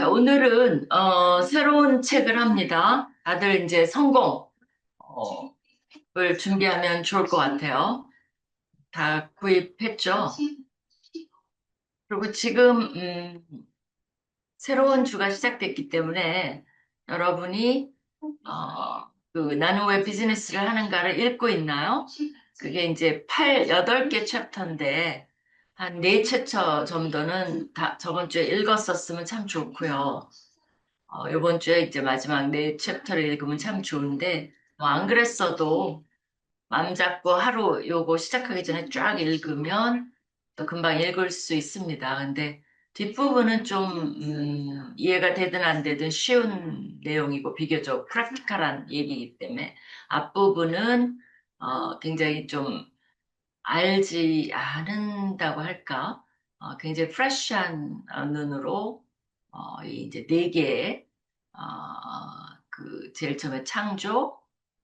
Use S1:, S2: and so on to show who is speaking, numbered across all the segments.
S1: 자, 오늘은 새로운 책을 합니다. 다들 이제 성공을 준비하면 좋을 것 같아요. 다 구입했죠? 그리고 지금 새로운 주가 시작됐기 때문에 여러분이 그 나는 왜 비즈니스를 하는가를 읽고 있나요? 그게 이제 8개 챕터인데 한 4챕터 정도는 다 저번 주에 읽었었으면 참 좋고요. 이번 주에 이제 마지막 4챕터를 읽으면 참 좋은데, 뭐 안 그랬어도 마음 잡고 하루 요거 시작하기 전에 쫙 읽으면 또 금방 읽을 수 있습니다. 근데 뒷부분은 좀, 이해가 되든 안 되든 쉬운 내용이고 비교적 프랙티컬한 얘기이기 때문에 앞부분은, 굉장히 좀 알지 않는다고 할까? 굉장히 프레쉬한 눈으로 이제 4개의 그 제일 처음에 창조,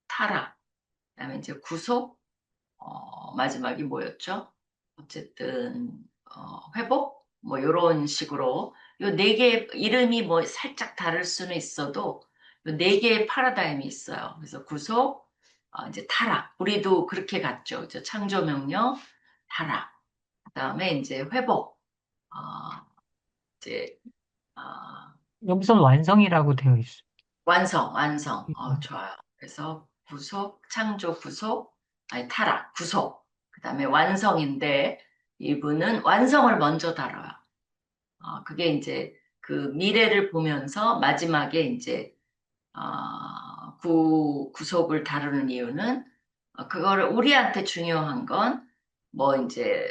S1: 타락, 그다음에 이제 구속, 마지막이 뭐였죠? 어쨌든 회복 뭐 이런 식으로 요 4개의 이름이 뭐 살짝 다를 수는 있어도 요 4개의 파라다임이 있어요. 그래서 구속, 이제 타락, 우리도 그렇게 갔죠. 그죠? 창조 명령, 타락, 그다음에 이제 회복, 어, 이제 어,
S2: 여기선 완성이라고 되어 있어요.
S1: 완성, 좋아요. 그래서 구속, 창조, 구속, 아니 타락, 구속, 그다음에 완성인데 이분은 완성을 먼저 다뤄요. 그게 이제 그 미래를 보면서 마지막에 이제 구속을 다루는 이유는 그거를 우리한테 중요한 건 뭐 이제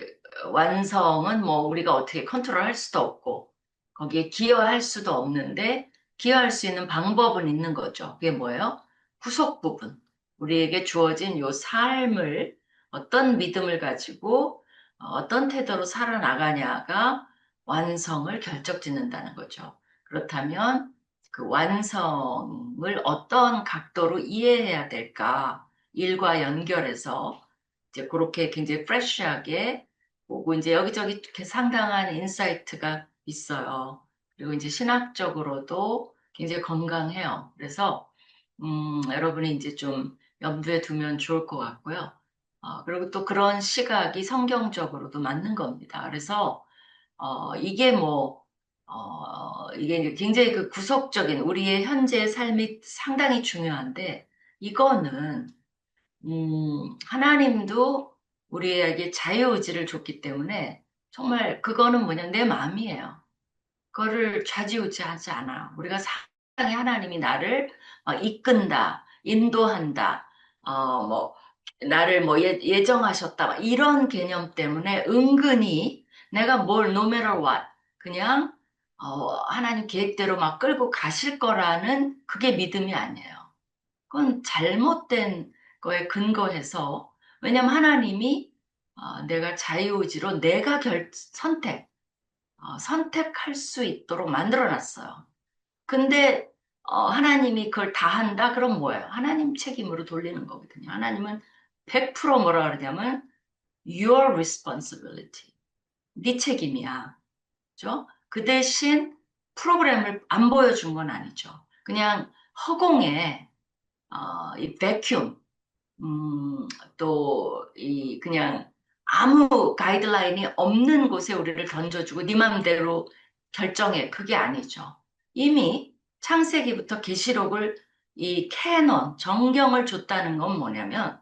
S1: 완성은 뭐 우리가 어떻게 컨트롤할 수도 없고 거기에 기여할 수도 없는데 기여할 수 있는 방법은 있는 거죠. 그게 뭐예요? 구속 부분. 우리에게 주어진 요 삶을 어떤 믿음을 가지고 어떤 태도로 살아나가냐가 완성을 결정짓는다는 거죠. 그렇다면 그 완성을 어떤 각도로 이해해야 될까? 일과 연결해서 이제 그렇게 굉장히 프레쉬하게 보고 이제 여기저기 이렇게 상당한 인사이트가 있어요. 그리고 이제 신학적으로도 굉장히 건강해요. 그래서 여러분이 이제 좀 염두에 두면 좋을 것 같고요. 그리고 또 그런 시각이 성경적으로도 맞는 겁니다. 그래서 이게 뭐, 이게 이제 굉장히 그 구속적인 우리의 현재의 삶이 상당히 중요한데, 이거는, 하나님도 우리에게 자유의지를 줬기 때문에 정말 그거는 뭐냐, 내 마음이에요. 그거를 좌지우지하지 않아. 우리가 상당히 하나님이 나를 이끈다, 인도한다, 뭐, 나를 뭐 예정하셨다. 막 이런 개념 때문에 은근히 내가 뭘 no matter what 그냥 하나님 계획대로 막 끌고 가실 거라는 그게 믿음이 아니에요. 그건 잘못된 거에 근거해서 왜냐면 하나님이 내가 자유의지로 내가 선택할 수 있도록 만들어 놨어요. 근데 하나님이 그걸 다 한다? 그럼 뭐예요? 하나님 책임으로 돌리는 거거든요. 하나님은 100% 뭐라 그러냐면 your responsibility. 네 책임이야. 그죠? 그 대신 프로그램을 안 보여준 건 아니죠. 그냥 허공에 이 베큐um 또 이 그냥 아무 가이드라인이 없는 곳에 우리를 던져주고 네 맘대로 결정해. 그게 아니죠. 이미 창세기부터 계시록을 이 캐논, 정경을 줬다는 건 뭐냐면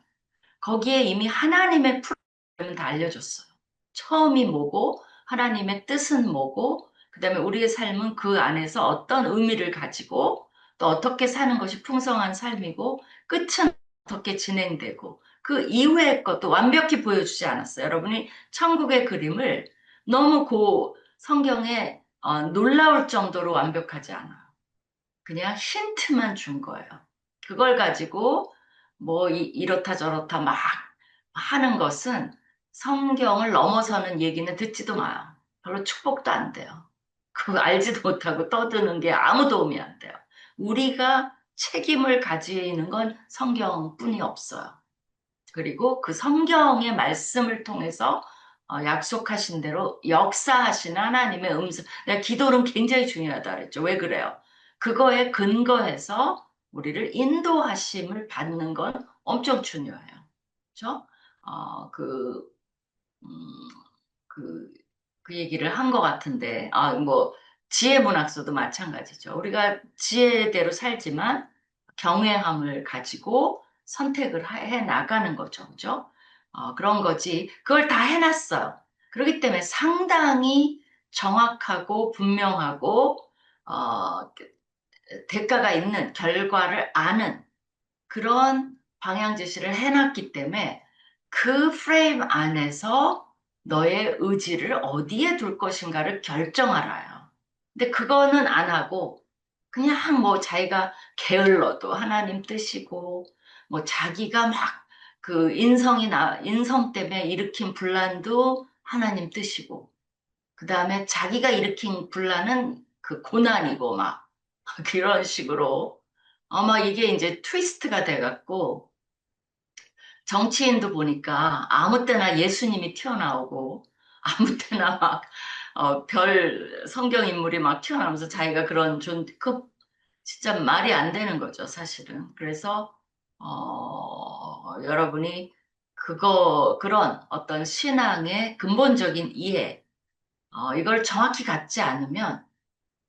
S1: 거기에 이미 하나님의 프로그램은 다 알려줬어요. 처음이 뭐고 하나님의 뜻은 뭐고 그다음에 우리의 삶은 그 안에서 어떤 의미를 가지고 또 어떻게 사는 것이 풍성한 삶이고 끝은 어떻게 진행되고 그 이후의 것도 완벽히 보여주지 않았어요. 여러분이 천국의 그림을 너무 성경에 놀라울 정도로 완벽하지 않아요. 그냥 힌트만 준 거예요. 그걸 가지고 뭐 이렇다 저렇다 막 하는 것은 성경을 넘어서는 얘기는 듣지도 마요. 별로 축복도 안 돼요. 그거 알지도 못하고 떠드는 게 아무 도움이 안 돼요. 우리가 책임을 가지는 건 성경뿐이 없어요. 그리고 그 성경의 말씀을 통해서 약속하신 대로 역사하신 하나님의 음성. 내가 기도는 굉장히 중요하다 그랬죠. 왜 그래요? 그거에 근거해서 우리를 인도하심을 받는 건 엄청 중요해요. 그렇죠? 어, 그, 음, 그, 그 얘기를 한 것 같은데, 뭐, 지혜 문학서도 마찬가지죠. 우리가 지혜대로 살지만 경외함을 가지고 선택을 해 나가는 거죠. 그죠? 그런 거지. 그걸 다 해놨어요. 그렇기 때문에 상당히 정확하고 분명하고, 어, 대가가 있는 결과를 아는 그런 방향 제시를 해놨기 때문에 그 프레임 안에서 너의 의지를 어디에 둘 것인가를 결정하라요. 근데 그거는 안 하고 그냥 뭐 자기가 게을러도 하나님 뜻이고 뭐 자기가 막 그 인성 때문에 일으킨 분란도 하나님 뜻이고 그 다음에 자기가 일으킨 분란은 그 고난이고 막 그런 식으로 아마 이게 이제 트위스트가 돼갖고 정치인도 보니까 아무 때나 예수님이 튀어나오고 아무 때나 막 별 성경 인물이 막 튀어나오면서 자기가 그런 진짜 말이 안 되는 거죠, 사실은. 그래서 여러분이 그런 어떤 신앙의 근본적인 이해, 이걸 정확히 갖지 않으면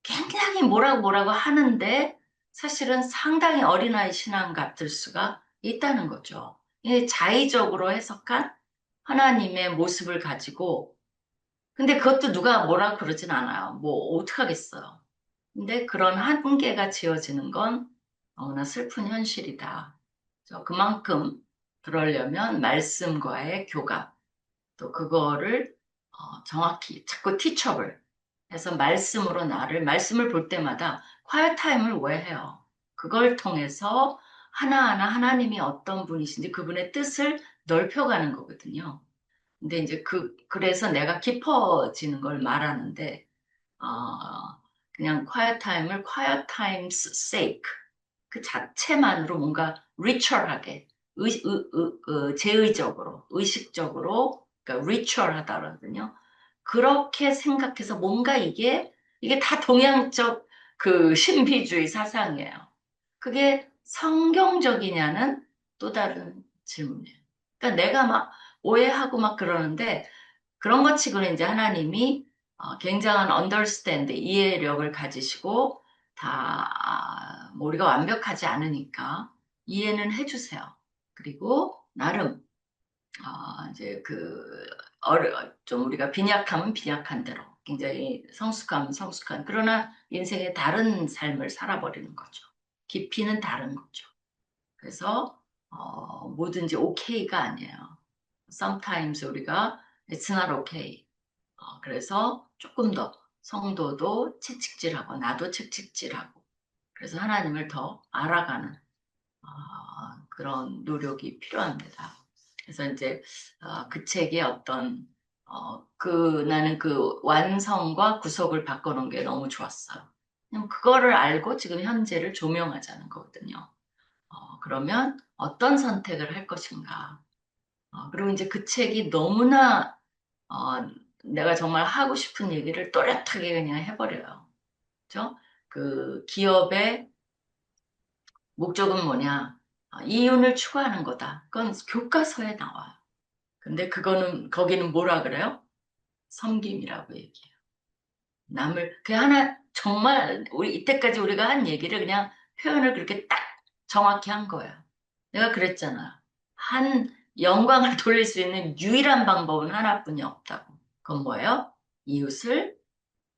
S1: 굉장히 뭐라고 뭐라고 하는데 사실은 상당히 어린아이 신앙 같을 수가 있다는 거죠. 이 자의적으로 해석한 하나님의 모습을 가지고 근데 그것도 누가 뭐라고 그러진 않아요. 뭐 어떡하겠어요. 근데 그런 한계가 지어지는 건 너무나 슬픈 현실이다. 그만큼 그러려면 말씀과의 교감 또 그거를 정확히 자꾸 티처블 해서 말씀을 볼 때마다 quiet 타임을 왜 해요? 그걸 통해서 하나하나 하나님이 어떤 분이신지 그분의 뜻을 넓혀가는 거거든요. 근데 이제 그래서 내가 깊어지는 걸 말하는데, 그냥 quiet time's sake. 그 자체만으로 뭔가 리추얼하게 제의적으로 의식적으로 그러니까 리추얼하다 그러거든요. 그렇게 생각해서 뭔가 이게 다 동양적 그 신비주의 사상이에요. 그게 성경적이냐는 또 다른 질문이에요. 그러니까 내가 막 오해하고 막 그러는데 그런 것 치고는 이제 하나님이 굉장한 understand, 이해력을 가지시고 뭐 우리가 완벽하지 않으니까 이해는 해주세요. 그리고 나름 이제 좀 우리가 빈약하면 빈약한 대로 굉장히 성숙하면 성숙한 그러나 인생의 다른 삶을 살아버리는 거죠. 깊이는 다른 거죠. 그래서 뭐든지 오케이가 아니에요. Sometimes 우리가 It's not okay. 그래서 조금 더 성도도 채찍질하고 나도 채찍질하고 그래서 하나님을 더 알아가는 그런 노력이 필요합니다. 그래서 이제 그 책의 어떤 나는 그 완성과 구속을 바꿔놓은 게 너무 좋았어요. 그냥 그거를 알고 지금 현재를 조명하자는 거거든요. 그러면 어떤 선택을 할 것인가. 그리고 이제 그 책이 너무나 내가 정말 하고 싶은 얘기를 또렷하게 그냥 해버려요. 그죠? 그 기업의 목적은 뭐냐? 이윤을 추구하는 거다. 그건 교과서에 나와요. 근데 거기는 뭐라 그래요? 섬김이라고 얘기해요. 그 하나, 정말, 이때까지 우리가 한 얘기를 그냥 표현을 그렇게 딱 정확히 한 거예요. 내가 그랬잖아요. 영광을 돌릴 수 있는 유일한 방법은 하나뿐이 없다고. 그건 뭐예요? 이웃을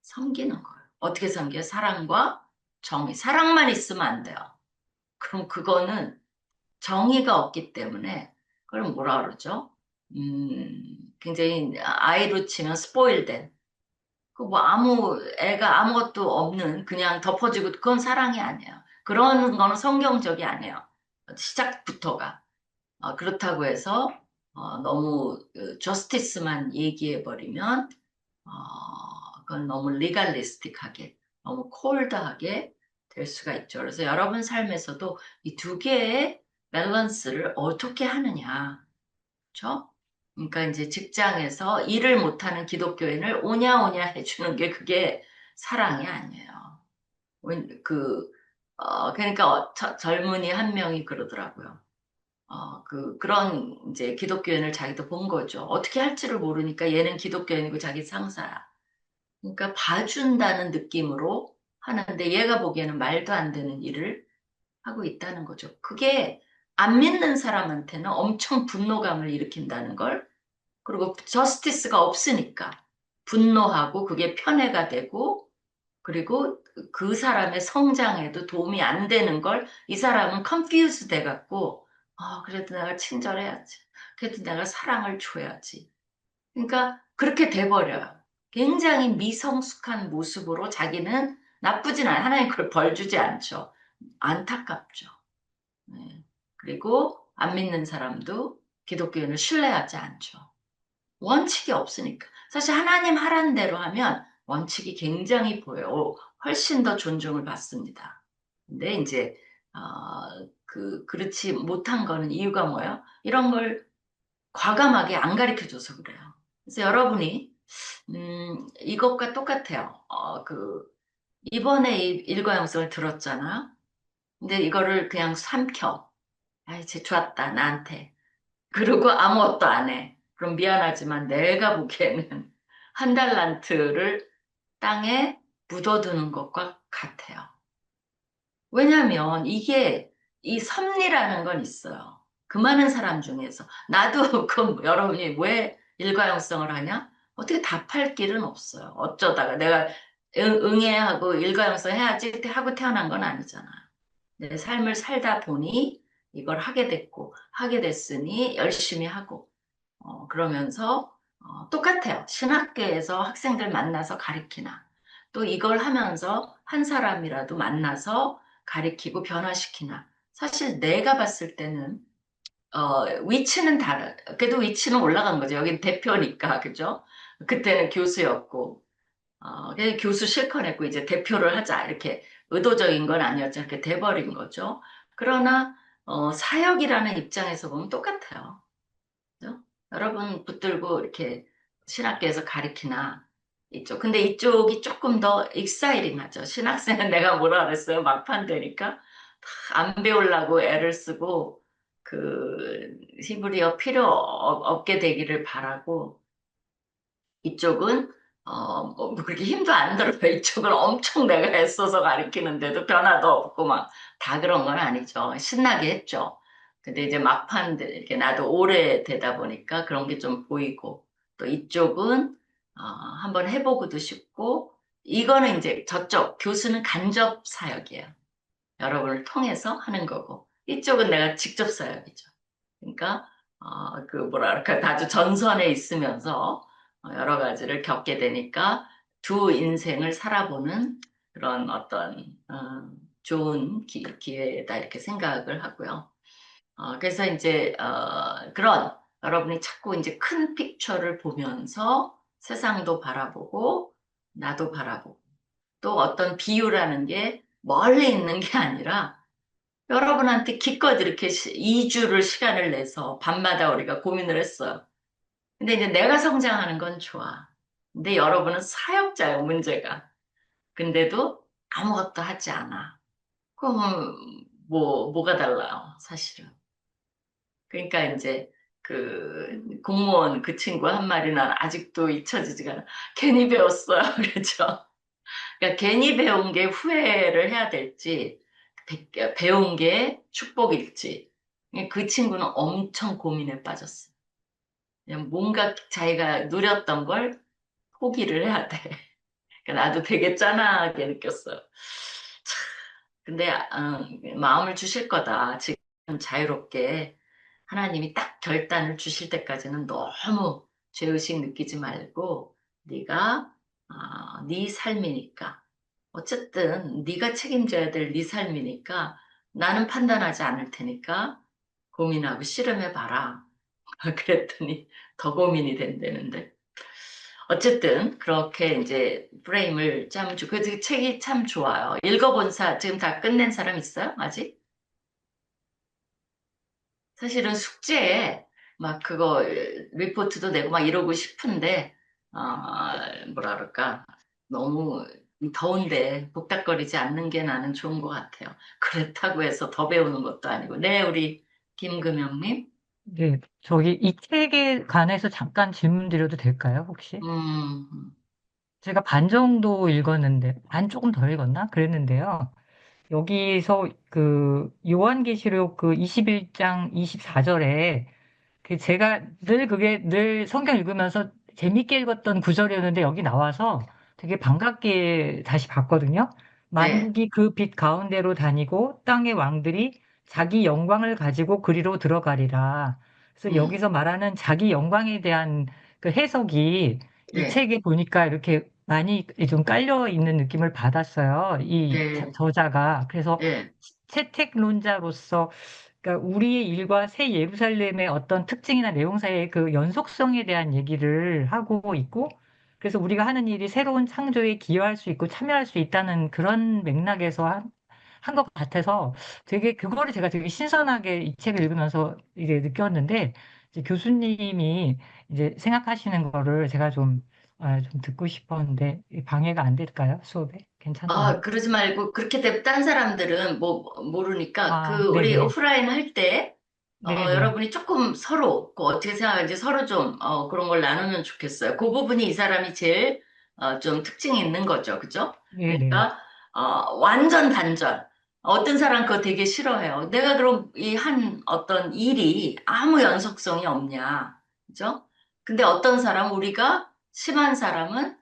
S1: 섬기는 거예요. 어떻게 섬겨요? 사랑과 정의. 사랑만 있으면 안 돼요. 그럼 그거는 정의가 없기 때문에 그걸 뭐라 그러죠? 굉장히 아이로 치면 스포일된 그 뭐 애가 아무것도 없는 그냥 덮어지고 그건 사랑이 아니에요. 그런 거는 성경적이 아니에요. 시작부터가 그렇다고 해서 너무 저스티스만 얘기해 버리면 그건 너무 리갈리스틱하게 너무 콜드하게 될 수가 있죠. 그래서 여러분 삶에서도 이 두 개의 밸런스를 어떻게 하느냐, 그렇죠? 그러니까 이제 직장에서 일을 못하는 기독교인을 오냐오냐 해주는 게 그게 사랑이 아니에요. 그러니까 젊은이 한 명이 그러더라고요. 그런 이제 기독교인을 자기도 본 거죠. 어떻게 할지를 모르니까 얘는 기독교인이고 자기 상사야. 그러니까 봐준다는 느낌으로 하는데 얘가 보기에는 말도 안 되는 일을 하고 있다는 거죠. 그게 안 믿는 사람한테는 엄청 분노감을 일으킨다는 걸, 그리고 저스티스가 없으니까 분노하고 그게 편애가 되고, 그리고 그 사람의 성장에도 도움이 안 되는 걸 이 사람은 컨퓨즈 돼갖고, 그래도 내가 친절해야지. 그래도 내가 사랑을 줘야지. 그러니까 그렇게 돼버려요. 굉장히 미성숙한 모습으로 자기는 나쁘진 않아요. 하나님 그걸 벌 주지 않죠. 안타깝죠. 네. 그리고 안 믿는 사람도 기독교인을 신뢰하지 않죠. 원칙이 없으니까. 사실 하나님 하라는 대로 하면 원칙이 굉장히 보여요. 훨씬 더 존중을 받습니다. 근데 이제, 그렇지 못한 거는 이유가 뭐예요? 이런 걸 과감하게 안 가르쳐 줘서 그래요. 그래서 여러분이, 이것과 똑같아요. 이번에 이 일과영성을 들었잖아. 근데 이거를 그냥 삼켜. 아이, 쟤 좋았다, 나한테. 그리고 아무것도 안 해. 그럼 미안하지만 내가 보기에는 한 달란트를 땅에 묻어두는 것과 같아요. 왜냐하면 이게 이 섭리라는 건 있어요. 그 많은 사람 중에서 나도 여러분이 왜 일가용성을 하냐? 어떻게 답할 길은 없어요. 어쩌다가 내가 응애하고 일가용성 해야지 하고 태어난 건 아니잖아. 내 삶을 살다 보니 이걸 하게 됐고 하게 됐으니 열심히 하고 그러면서 똑같아요. 신학계에서 학생들 만나서 가르치나 또 이걸 하면서 한 사람이라도 만나서 가르치고 변화시키나 사실 내가 봤을 때는 위치는 그래도 위치는 올라간 거죠. 여긴 대표니까 그죠? 그때는 교수였고 그래서 교수 실컷했고 이제 대표를 하자 이렇게 의도적인 건 아니었죠. 이렇게 돼버린 거죠. 그러나 사역이라는 입장에서 보면 똑같아요. 그죠? 여러분 붙들고 이렇게 신학교에서 가르치나 이쪽. 근데 이쪽이 조금 더 익사이링하죠. 신학생은 내가 뭐라 그랬어요? 막판 되니까 다 안 배우려고 애를 쓰고 히브리어 필요 없게 되기를 바라고 이쪽은 뭐 그렇게 힘도 안 들어요. 이쪽은 엄청 내가 애써서 가르치는데도 변화도 없고 막 다 그런 건 아니죠. 신나게 했죠. 근데 이제 막판 이렇게 나도 오래 되다 보니까 그런 게 좀 보이고 또 이쪽은 한번 해보고도 싶고 이거는 이제 저쪽 교수는 간접 사역이에요. 여러분을 통해서 하는 거고 이쪽은 내가 직접 사역이죠. 그러니까 뭐랄까 아주 전선에 있으면서 여러 가지를 겪게 되니까 두 인생을 살아보는 그런 어떤 좋은 기회다 이렇게 생각을 하고요. 그래서 이제 그런 여러분이 자꾸 이제 큰 픽처를 보면서 세상도 바라보고 나도 바라보고 또 어떤 비유라는 게 멀리 있는 게 아니라 여러분한테 기껏 이렇게 2주를 시간을 내서 밤마다 우리가 고민을 했어요. 근데 이제 내가 성장하는 건 좋아. 근데 여러분은 사역자예요, 문제가. 근데도 아무것도 하지 않아. 그럼 뭐가 달라요, 사실은. 그러니까 이제 공무원 그 친구 한 마리는 아직도 잊혀지지가 않아. 괜히 배웠어요. 그렇죠. 그러니까 괜히 배운 게 후회를 해야 될지, 배운 게 축복일지. 그 친구는 엄청 고민에 빠졌어요. 그냥 뭔가 자기가 누렸던 걸 포기를 해야 돼. 그러니까 나도 되게 짠하게 느꼈어요. 근데 마음을 주실 거다. 지금 자유롭게 하나님이 딱 결단을 주실 때까지는 너무 죄의식 느끼지 말고 네가 네 삶이니까 어쨌든 네가 책임져야 될 네 삶이니까 나는 판단하지 않을 테니까 고민하고 씨름해 봐라. 그랬더니 더 고민이 된다는데. 어쨌든 그렇게 이제 프레임을 짜주고 그 책이 참 좋아요. 읽어본 지금 다 끝낸 사람 있어요? 아직? 사실은 숙제에 막 그거 리포트도 내고 막 이러고 싶은데, 뭐라 그럴까. 너무 이 더운데 복닥거리지 않는 게 나는 좋은 것 같아요. 그렇다고 해서 더 배우는 것도 아니고. 네, 우리 김금영님.
S2: 네, 저기 이 책에 관해서 잠깐 질문 드려도 될까요, 혹시?
S1: 음,
S2: 제가 반 정도 읽었는데, 반 조금 더 읽었나? 그랬는데요. 여기서 그 요한계시록 그 21장 24절에 그 제가 늘 그게 늘 성경 읽으면서 재밌게 읽었던 구절이었는데 여기 나와서 되게 반갑게 다시 봤거든요.
S1: 네,
S2: 만국이 그 빛 가운데로 다니고 땅의 왕들이 자기 영광을 가지고 그리로 들어가리라. 그래서
S1: 음,
S2: 여기서 말하는 자기 영광에 대한 그 해석이 이
S1: 네,
S2: 책에 보니까 이렇게 많이 좀 깔려 있는 느낌을 받았어요. 이
S1: 네,
S2: 저자가. 그래서
S1: 네,
S2: 채택론자로서 그러니까 우리의 일과 새 예루살렘의 어떤 특징이나 내용사의 그 연속성에 대한 얘기를 하고 있고, 그래서 우리가 하는 일이 새로운 창조에 기여할 수 있고 참여할 수 있다는 그런 맥락에서 한 것 같아서 되게 그거를 제가 되게 신선하게 이 책을 읽으면서 이제 느꼈는데, 이제 교수님이 이제 생각하시는 거를 제가 좀 듣고 싶었는데 방해가 안 될까요? 수업에? 괜찮나요?
S1: 그러지 말고 그렇게 되면 딴 사람들은 뭐 모르니까
S2: 아,
S1: 그 우리
S2: 네네.
S1: 오프라인 할 때
S2: 네네.
S1: 여러분이 조금 서로 그 어떻게 생각하는지 서로 좀 그런 걸 나누면 좋겠어요. 그 부분이 이 사람이 제일 좀 특징이 있는 거죠. 그죠?
S2: 네네.
S1: 그러니까 완전 단절. 어떤 사람 그거 되게 싫어해요. 내가 그럼 이 한 어떤 일이 아무 연속성이 없냐. 그죠? 근데 어떤 사람 우리가 심한 사람은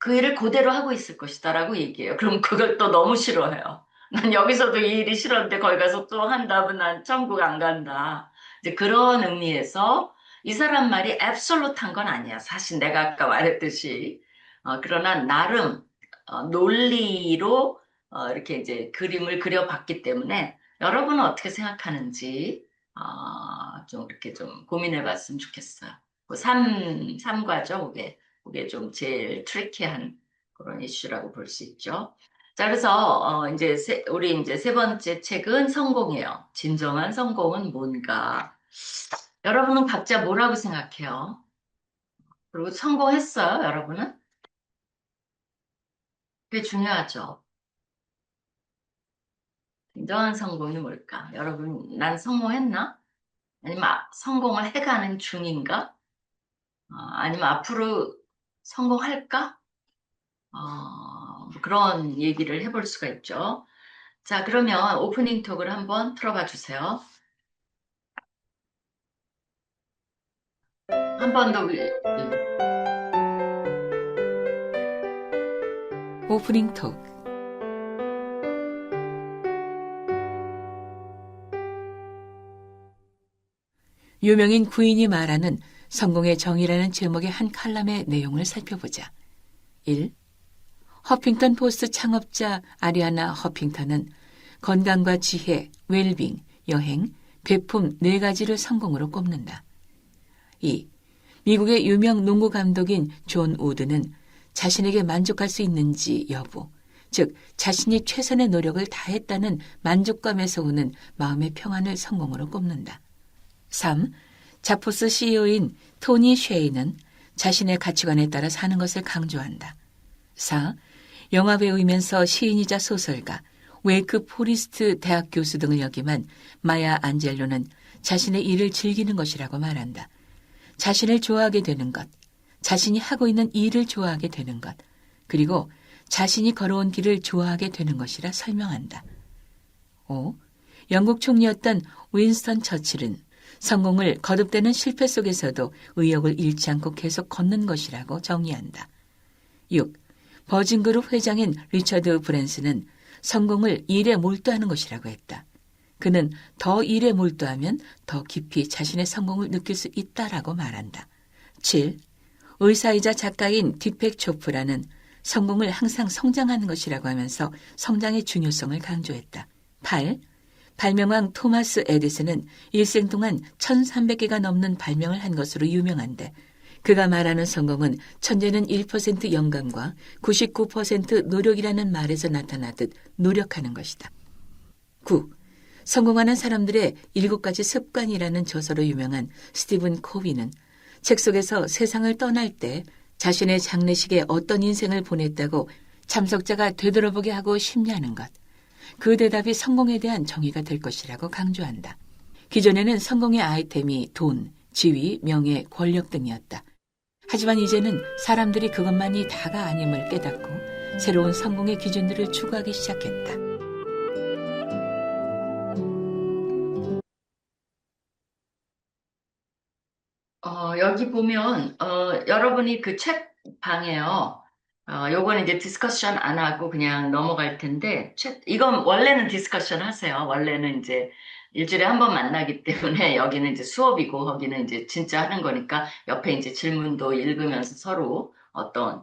S1: 그 일을 그대로 하고 있을 것이다라고 얘기해요. 그럼 그걸 또 너무 싫어해요. 난 여기서도 이 일이 싫었는데 거기 가서 또 한다면 난 천국 안 간다. 이제 그런 의미에서 이 사람 말이 앱솔루트한 건 아니야. 사실 내가 아까 말했듯이. 그러나 나름 논리로 이렇게 이제 그림을 그려봤기 때문에 여러분은 어떻게 생각하는지 좀 이렇게 좀 고민해봤으면 좋겠어요. 그 삼과죠, 그게. 그게 좀 제일 트리키한 그런 이슈라고 볼 수 있죠. 자, 그래서 이제 우리 이제 세 번째 책은 성공이에요. 진정한 성공은 뭔가? 여러분은 각자 뭐라고 생각해요? 그리고 성공했어요, 여러분은? 그게 중요하죠. 진정한 성공이 뭘까? 여러분, 난 성공했나? 아니면 성공을 해가는 중인가? 아니면 앞으로 성공할까? 뭐 그런 얘기를 해볼 수가 있죠. 자, 그러면 오프닝 톡을 한번 틀어봐 주세요. 한 번 더,
S3: 오프닝 톡. 유명인 구인이 말하는 성공의 정의라는 제목의 한 칼럼의 내용을 살펴보자. 1. 허핑턴 포스트 창업자 아리아나 허핑턴은 건강과 지혜, 웰빙, 여행, 배품 4가지를 성공으로 꼽는다. 2. 미국의 유명 농구 감독인 존 우드는 자신에게 만족할 수 있는지 여부, 즉 자신이 최선의 노력을 다했다는 만족감에서 오는 마음의 평안을 성공으로 꼽는다. 3. 자포스 CEO인 토니 쉐이는 자신의 가치관에 따라 사는 것을 강조한다. 4. 영화배우이면서 시인이자 소설가, 웨이크 포리스트 대학 교수 등을 역임한 마야 안젤로는 자신의 일을 즐기는 것이라고 말한다. 자신을 좋아하게 되는 것, 자신이 하고 있는 일을 좋아하게 되는 것, 그리고 자신이 걸어온 길을 좋아하게 되는 것이라 설명한다. 5. 영국 총리였던 윈스턴 처칠은 성공을 거듭되는 실패 속에서도 의욕을 잃지 않고 계속 걷는 것이라고 정의한다. 6. 버진그룹 회장인 리처드 브랜슨은 성공을 일에 몰두하는 것이라고 했다. 그는 더 일에 몰두하면 더 깊이 자신의 성공을 느낄 수 있다라고 말한다. 7. 의사이자 작가인 딕팩 초프라는 성공을 항상 성장하는 것이라고 하면서 성장의 중요성을 강조했다. 8. 발명왕 토마스 에디슨은 일생 동안 1300개가 넘는 발명을 한 것으로 유명한데 그가 말하는 성공은 천재는 1% 영감과 99% 노력이라는 말에서 나타나듯 노력하는 것이다. 9. 성공하는 사람들의 7가지 습관이라는 저서로 유명한 스티븐 코비는 책 속에서 세상을 떠날 때 자신의 장례식에 어떤 인생을 보냈다고 참석자가 되돌아보게 하고 싶냐는 것. 그 대답이 성공에 대한 정의가 될 것이라고 강조한다. 기존에는 성공의 아이템이 돈, 지위, 명예, 권력 등이었다. 하지만 이제는 사람들이 그것만이 다가 아님을 깨닫고 새로운 성공의 기준들을 추구하기 시작했다.
S1: 여기 보면, 여러분이 그 책 방에요. 요거는 이제 디스커션 안 하고 그냥 넘어갈 텐데, 이건 원래는 디스커션 하세요. 원래는 이제 일주일에 한 번 만나기 때문에 여기는 이제 수업이고, 거기는 이제 진짜 하는 거니까 옆에 이제 질문도 읽으면서 서로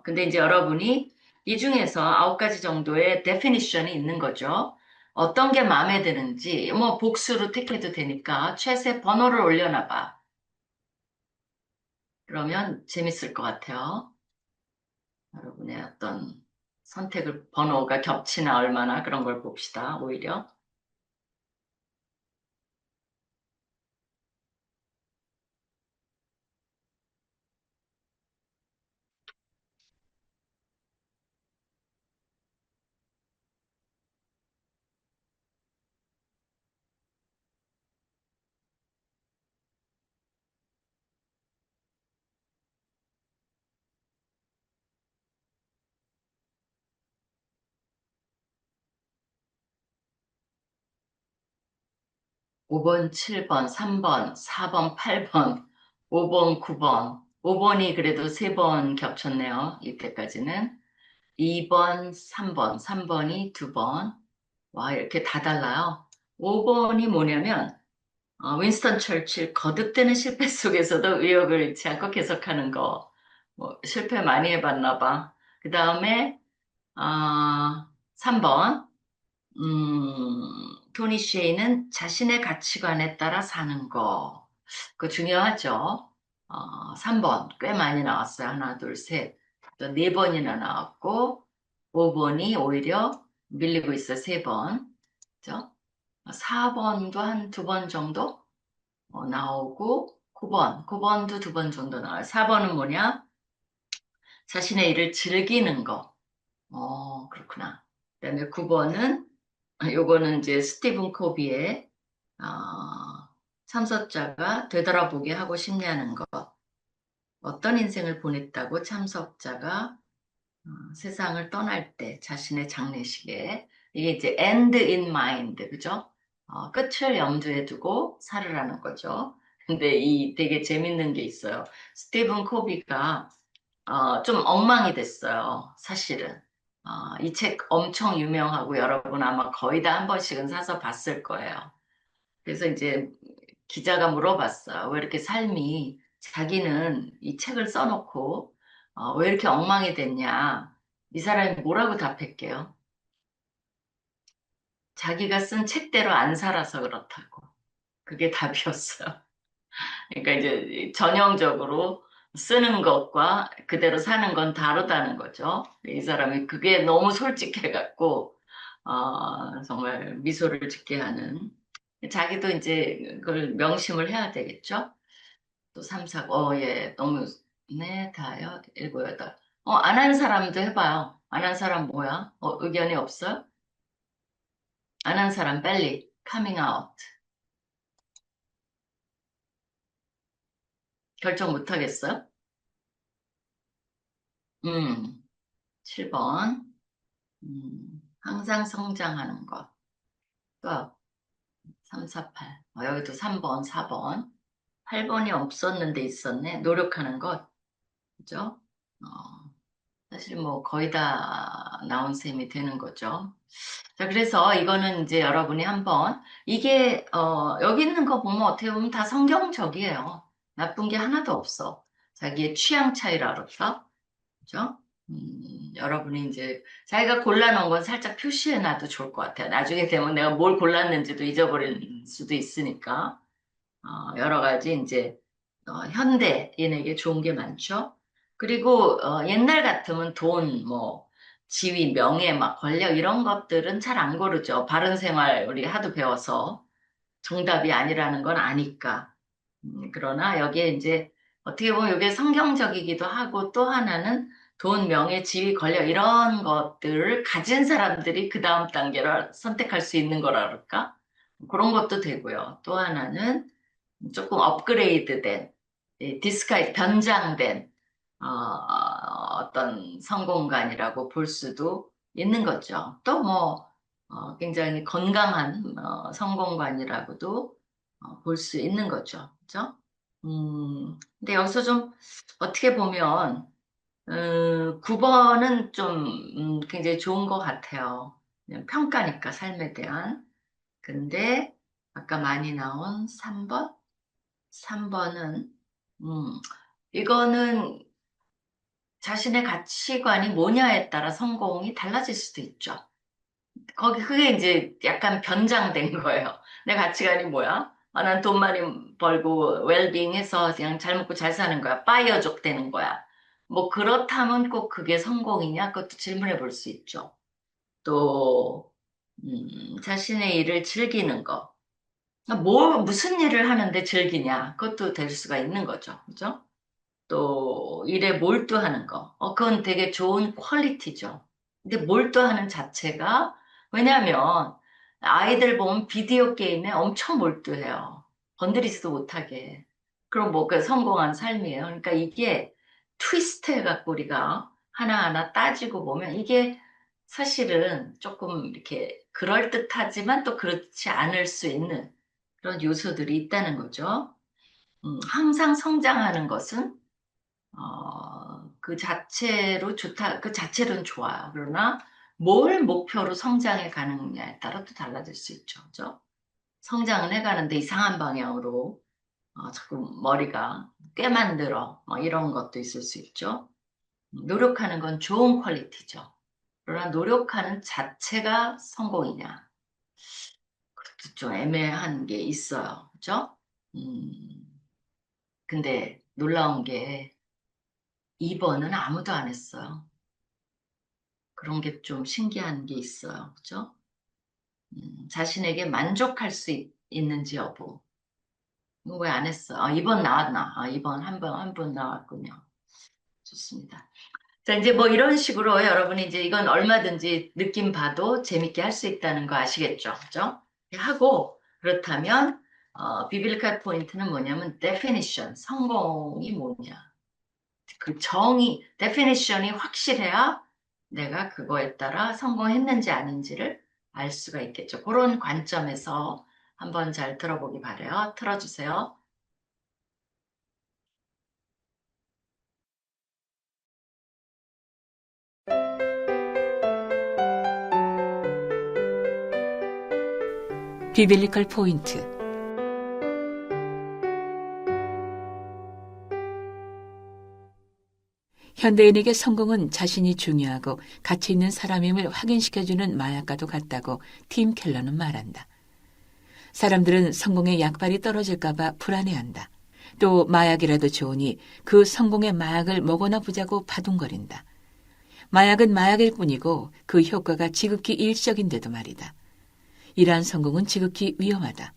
S1: 근데 이제 여러분이 이 중에서 9가지 정도의 데피니션이 있는 거죠. 어떤 게 마음에 드는지, 뭐 복수로 택해도 되니까 최세 번호를 올려놔 봐. 그러면 재밌을 것 같아요. 여러분의 어떤 선택을, 번호가 겹치나 얼마나 그런 걸 봅시다, 오히려. 5번, 7번, 3번, 4번, 8번, 5번, 9번. 5번이 그래도 3번 겹쳤네요, 이때까지는. 2번, 3번, 3번이 2번. 와, 이렇게 다 달라요. 5번이 뭐냐면, 윈스턴 철칠 거듭되는 실패 속에서도 의욕을 잃지 않고 계속하는 거. 뭐, 실패 많이 해봤나 봐. 그 다음에, 3번, 토니 쉐이는 자신의 가치관에 따라 사는 거. 그거 중요하죠. 3번, 꽤 많이 나왔어요. 하나, 둘, 셋. 또 4번이나 나왔고, 5번이 오히려 밀리고 있어요. 3번. 그죠? 4번도 한 2번 정도 나오고, 9번도 2번 정도 나와요. 4번은 뭐냐? 자신의 일을 즐기는 거. 그렇구나. 그다음에 9번은 요거는 이제 스티븐 코비의 참석자가 되돌아보게 하고 싶냐는 것. 어떤 인생을 보냈다고 참석자가 세상을 떠날 때 자신의 장례식에 이게 이제 end in mind, 그죠? 끝을 염두에 두고 살으라는 거죠. 근데 이 되게 재밌는 게 있어요. 스티븐 코비가 좀 엉망이 됐어요. 사실은. 이 책 엄청 유명하고 여러분 아마 거의 다 한 번씩은 사서 봤을 거예요. 그래서 이제 기자가 물어봤어요. 왜 이렇게 삶이 자기는 이 책을 써놓고 왜 이렇게 엉망이 됐냐? 이 사람이 뭐라고 답했게요? 자기가 쓴 책대로 안 살아서 그렇다고. 그게 답이었어요. 그러니까 이제 전형적으로 쓰는 것과 그대로 사는 건 다르다는 거죠. 이 사람이 그게 너무 솔직해갖고, 정말 미소를 짓게 하는. 자기도 이제 그걸 명심을 해야 되겠죠? 또 3, 4, 예, 너무, 네, 다요, 7, 8. 안 한 사람도 해봐요. 안 한 사람 뭐야? 의견이 없어요? 안 한 사람 빨리, 카밍 아웃. 결정 못 하겠어요? 7번. 항상 성장하는 것. 또 3, 4, 8. 여기도 3번, 4번. 8번이 없었는데 있었네. 노력하는 것. 그죠? 사실 뭐 거의 다 나온 셈이 되는 거죠. 자, 그래서 이거는 이제 여러분이 한번, 이게, 여기 있는 거 보면 어떻게 보면 다 성경적이에요. 나쁜 게 하나도 없어. 자기의 취향 차이를 알았어. 그죠? 여러분이 이제 자기가 골라놓은 건 살짝 표시해놔도 좋을 것 같아요. 나중에 되면 내가 뭘 골랐는지도 잊어버릴 수도 있으니까. 여러 가지 이제 현대인에게 좋은 게 많죠. 그리고 옛날 같으면 돈, 뭐 지위, 명예, 막 권력 이런 것들은 잘 안 고르죠. 바른 생활 우리 하도 배워서. 정답이 아니라는 건 아니까. 그러나 여기에 이제 어떻게 보면 이게 성경적이기도 하고 또 하나는 돈, 명예, 지위, 권력 이런 것들을 가진 사람들이 그 다음 단계를 선택할 수 있는 거라 그럴까? 그런 것도 되고요. 또 하나는 조금 업그레이드된, 디스카이 변장된 어떤 성공관이라고 볼 수도 있는 거죠. 또 뭐 굉장히 건강한 성공관이라고도 볼 수 있는 거죠. 그죠? 근데 여기서 좀 어떻게 보면 9번은 좀 굉장히 좋은 것 같아요. 그냥 평가니까 삶에 대한. 근데 아까 많이 나온 3번? 3번은 이거는 자신의 가치관이 뭐냐에 따라 성공이 달라질 수도 있죠. 그게 이제 약간 변장된 거예요. 내 가치관이 뭐야? 난 돈 많이 벌고 웰빙 해서 그냥 잘 먹고 잘 사는 거야. 파이어족 되는 거야. 뭐 그렇다면 꼭 그게 성공이냐? 그것도 질문해 볼 수 있죠. 또 자신의 일을 즐기는 거. 무슨 일을 하는데 즐기냐? 그것도 될 수가 있는 거죠. 그죠? 또 일에 몰두하는 거. 그건 되게 좋은 퀄리티죠. 근데 몰두하는 자체가 왜냐하면 아이들 보면 비디오 게임에 엄청 몰두해요. 건드리지도 못하게. 그럼 뭐 그 성공한 삶이에요. 그러니까 이게 트위스트 해갖고 우리가 하나하나 따지고 보면 이게 사실은 조금 이렇게 그럴듯하지만 또 그렇지 않을 수 있는 그런 요소들이 있다는 거죠. 항상 성장하는 것은 그 자체로 좋다, 그 자체로는 좋아요. 그러나 뭘 목표로 성장해 가느냐에 따라 또 달라질 수 있죠. 그죠? 성장은 해가는데 이상한 방향으로 자꾸 머리가 꽤 만들어 뭐 이런 것도 있을 수 있죠. 노력하는 건 좋은 퀄리티죠. 그러나 노력하는 자체가 성공이냐? 그것도 좀 애매한 게 있어요. 그죠? 음, 근데 놀라운 게 2번은 아무도 안 했어요. 그런 게 좀 신기한 게 있어요. 그죠? 자신에게 만족할 수 있는지 여부. 이거 왜 안 했어? 2번 나왔나? 2번 한 번 나왔군요. 좋습니다. 자, 이제 뭐 이런 식으로 여러분이 이제 이건 얼마든지 느낌 봐도 재밌게 할 수 있다는 거 아시겠죠? 그죠? 하고, 그렇다면, 비빌리칼 포인트는 뭐냐면, definition, 성공이 뭐냐. 그 정의, definition이 확실해야 내가 그거에 따라 성공했는지 아닌지를 알 수가 있겠죠. 그런 관점에서 한번 잘 들어보기 바래요. 틀어주세요.
S3: 비빌리컬 포인트. 현대인에게 성공은 자신이 중요하고 가치 있는 사람임을 확인시켜주는 마약과도 같다고 팀 켈러는 말한다. 사람들은 성공의 약발이 떨어질까봐 불안해한다. 또 마약이라도 좋으니 그 성공의 마약을 먹어나 보자고 바둥거린다. 마약은 마약일 뿐이고 그 효과가 지극히 일시적인데도 말이다. 이러한 성공은 지극히 위험하다.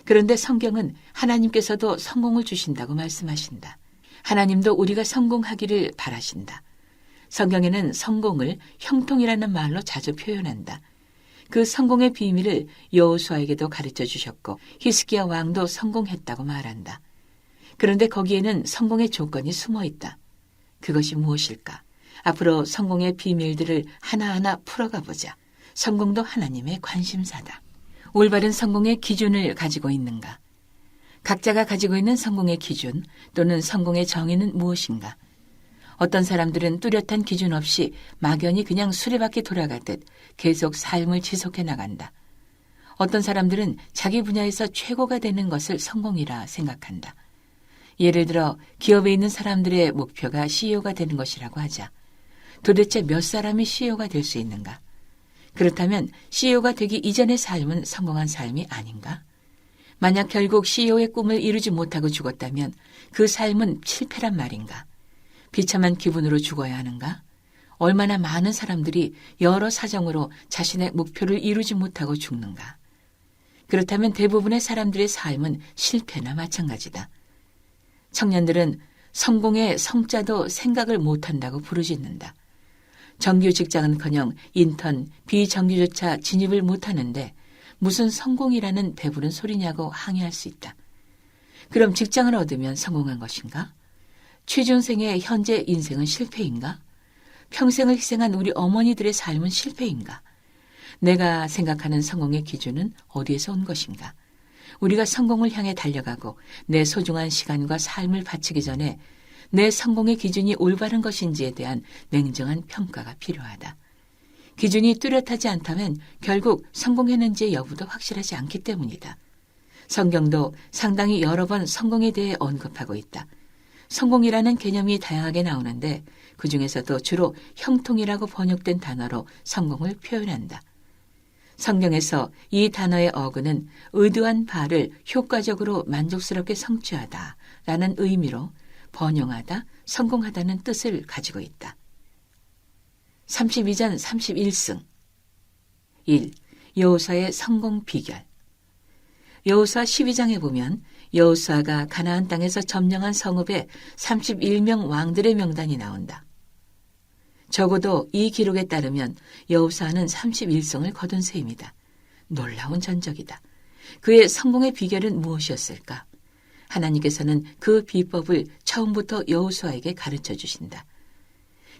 S3: 그런데 성경은 하나님께서도 성공을 주신다고 말씀하신다. 하나님도 우리가 성공하기를 바라신다. 성경에는 성공을 형통이라는 말로 자주 표현한다. 그 성공의 비밀을 여호수아에게도 가르쳐 주셨고 히스기야 왕도 성공했다고 말한다. 그런데 거기에는 성공의 조건이 숨어 있다. 그것이 무엇일까? 앞으로 성공의 비밀들을 하나하나 풀어가 보자. 성공도 하나님의 관심사다. 올바른 성공의 기준을 가지고 있는가? 각자가 가지고 있는 성공의 기준 또는 성공의 정의는 무엇인가? 어떤 사람들은 뚜렷한 기준 없이 막연히 그냥 수레바퀴 돌아가듯 계속 삶을 지속해 나간다. 어떤 사람들은 자기 분야에서 최고가 되는 것을 성공이라 생각한다. 예를 들어 기업에 있는 사람들의 목표가 CEO가 되는 것이라고 하자. 도대체 몇 사람이 CEO가 될 수 있는가? 그렇다면 CEO가 되기 이전의 삶은 성공한 삶이 아닌가? 만약 결국 CEO의 꿈을 이루지 못하고 죽었다면 그 삶은 실패란 말인가? 비참한 기분으로 죽어야 하는가? 얼마나 많은 사람들이 여러 사정으로 자신의 목표를 이루지 못하고 죽는가? 그렇다면 대부분의 사람들의 삶은 실패나 마찬가지다. 청년들은 성공의 성자도 생각을 못한다고 부르짖는다. 정규 직장은커녕 인턴, 비정규조차 진입을 못하는데 무슨 성공이라는 배부른 소리냐고 항의할 수 있다. 그럼 직장을 얻으면 성공한 것인가? 취준생의 현재 인생은 실패인가? 평생을 희생한 우리 어머니들의 삶은 실패인가? 내가 생각하는 성공의 기준은 어디에서 온 것인가? 우리가 성공을 향해 달려가고 내 소중한 시간과 삶을 바치기 전에 내 성공의 기준이 올바른 것인지에 대한 냉정한 평가가 필요하다. 기준이 뚜렷하지 않다면 결국 성공했는지의 여부도 확실하지 않기 때문이다. 성경도 상당히 여러 번 성공에 대해 언급하고 있다. 성공이라는 개념이 다양하게 나오는데 그중에서도 주로 형통이라고 번역된 단어로 성공을 표현한다. 성경에서 이 단어의 어근은 의도한 바를 효과적으로 만족스럽게 성취하다 라는 의미로 번영하다, 성공하다는 뜻을 가지고 있다. 32전 31승 1. 여호수아의 성공 비결. 여호수아 12장에 보면 여호수아가 가나안 땅에서 점령한 성읍에 31명 왕들의 명단이 나온다. 적어도 이 기록에 따르면 여호수아는 31승을 거둔 셈이다. 놀라운 전적이다. 그의 성공의 비결은 무엇이었을까? 하나님께서는 그 비법을 처음부터 여호수아에게 가르쳐 주신다.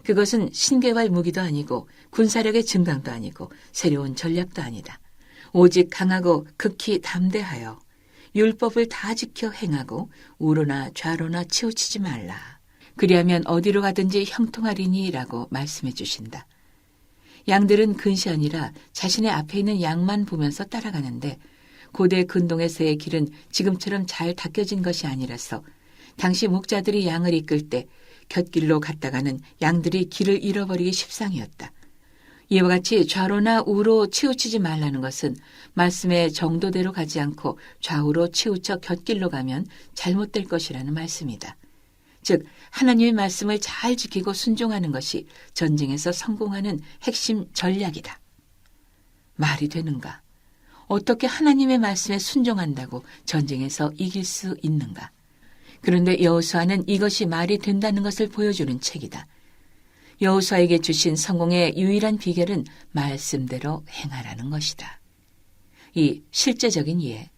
S3: 그것은 신개발 무기도 아니고 군사력의 증강도 아니고 새로운 전략도 아니다. 오직 강하고 극히 담대하여 율법을 다 지켜 행하고 우로나 좌로나 치우치지 말라. 그리하면 어디로 가든지 형통하리니라고 말씀해 주신다. 양들은 근시하니라 자신의 앞에 있는 양만 보면서 따라가는데 고대 근동에서의 길은 지금처럼 잘 닦여진 것이 아니라서 당시 목자들이 양을 이끌 때 곁길로 갔다가는 양들이 길을 잃어버리기 십상이었다. 이와 같이 좌로나 우로 치우치지 말라는 것은 말씀의 정도대로 가지 않고 좌우로 치우쳐 곁길로 가면 잘못될 것이라는 말씀이다. 즉 하나님의 말씀을 잘 지키고 순종하는 것이 전쟁에서 성공하는 핵심 전략이다. 말이 되는가? 어떻게 하나님의 말씀에 순종한다고 전쟁에서 이길 수 있는가? 그런데 여호수아는 이것이 말이 된다는 것을 보여주는 책이다. 여호수아에게 주신 성공의 유일한 비결은 말씀대로 행하라는 것이다. 이 실제적인 이해.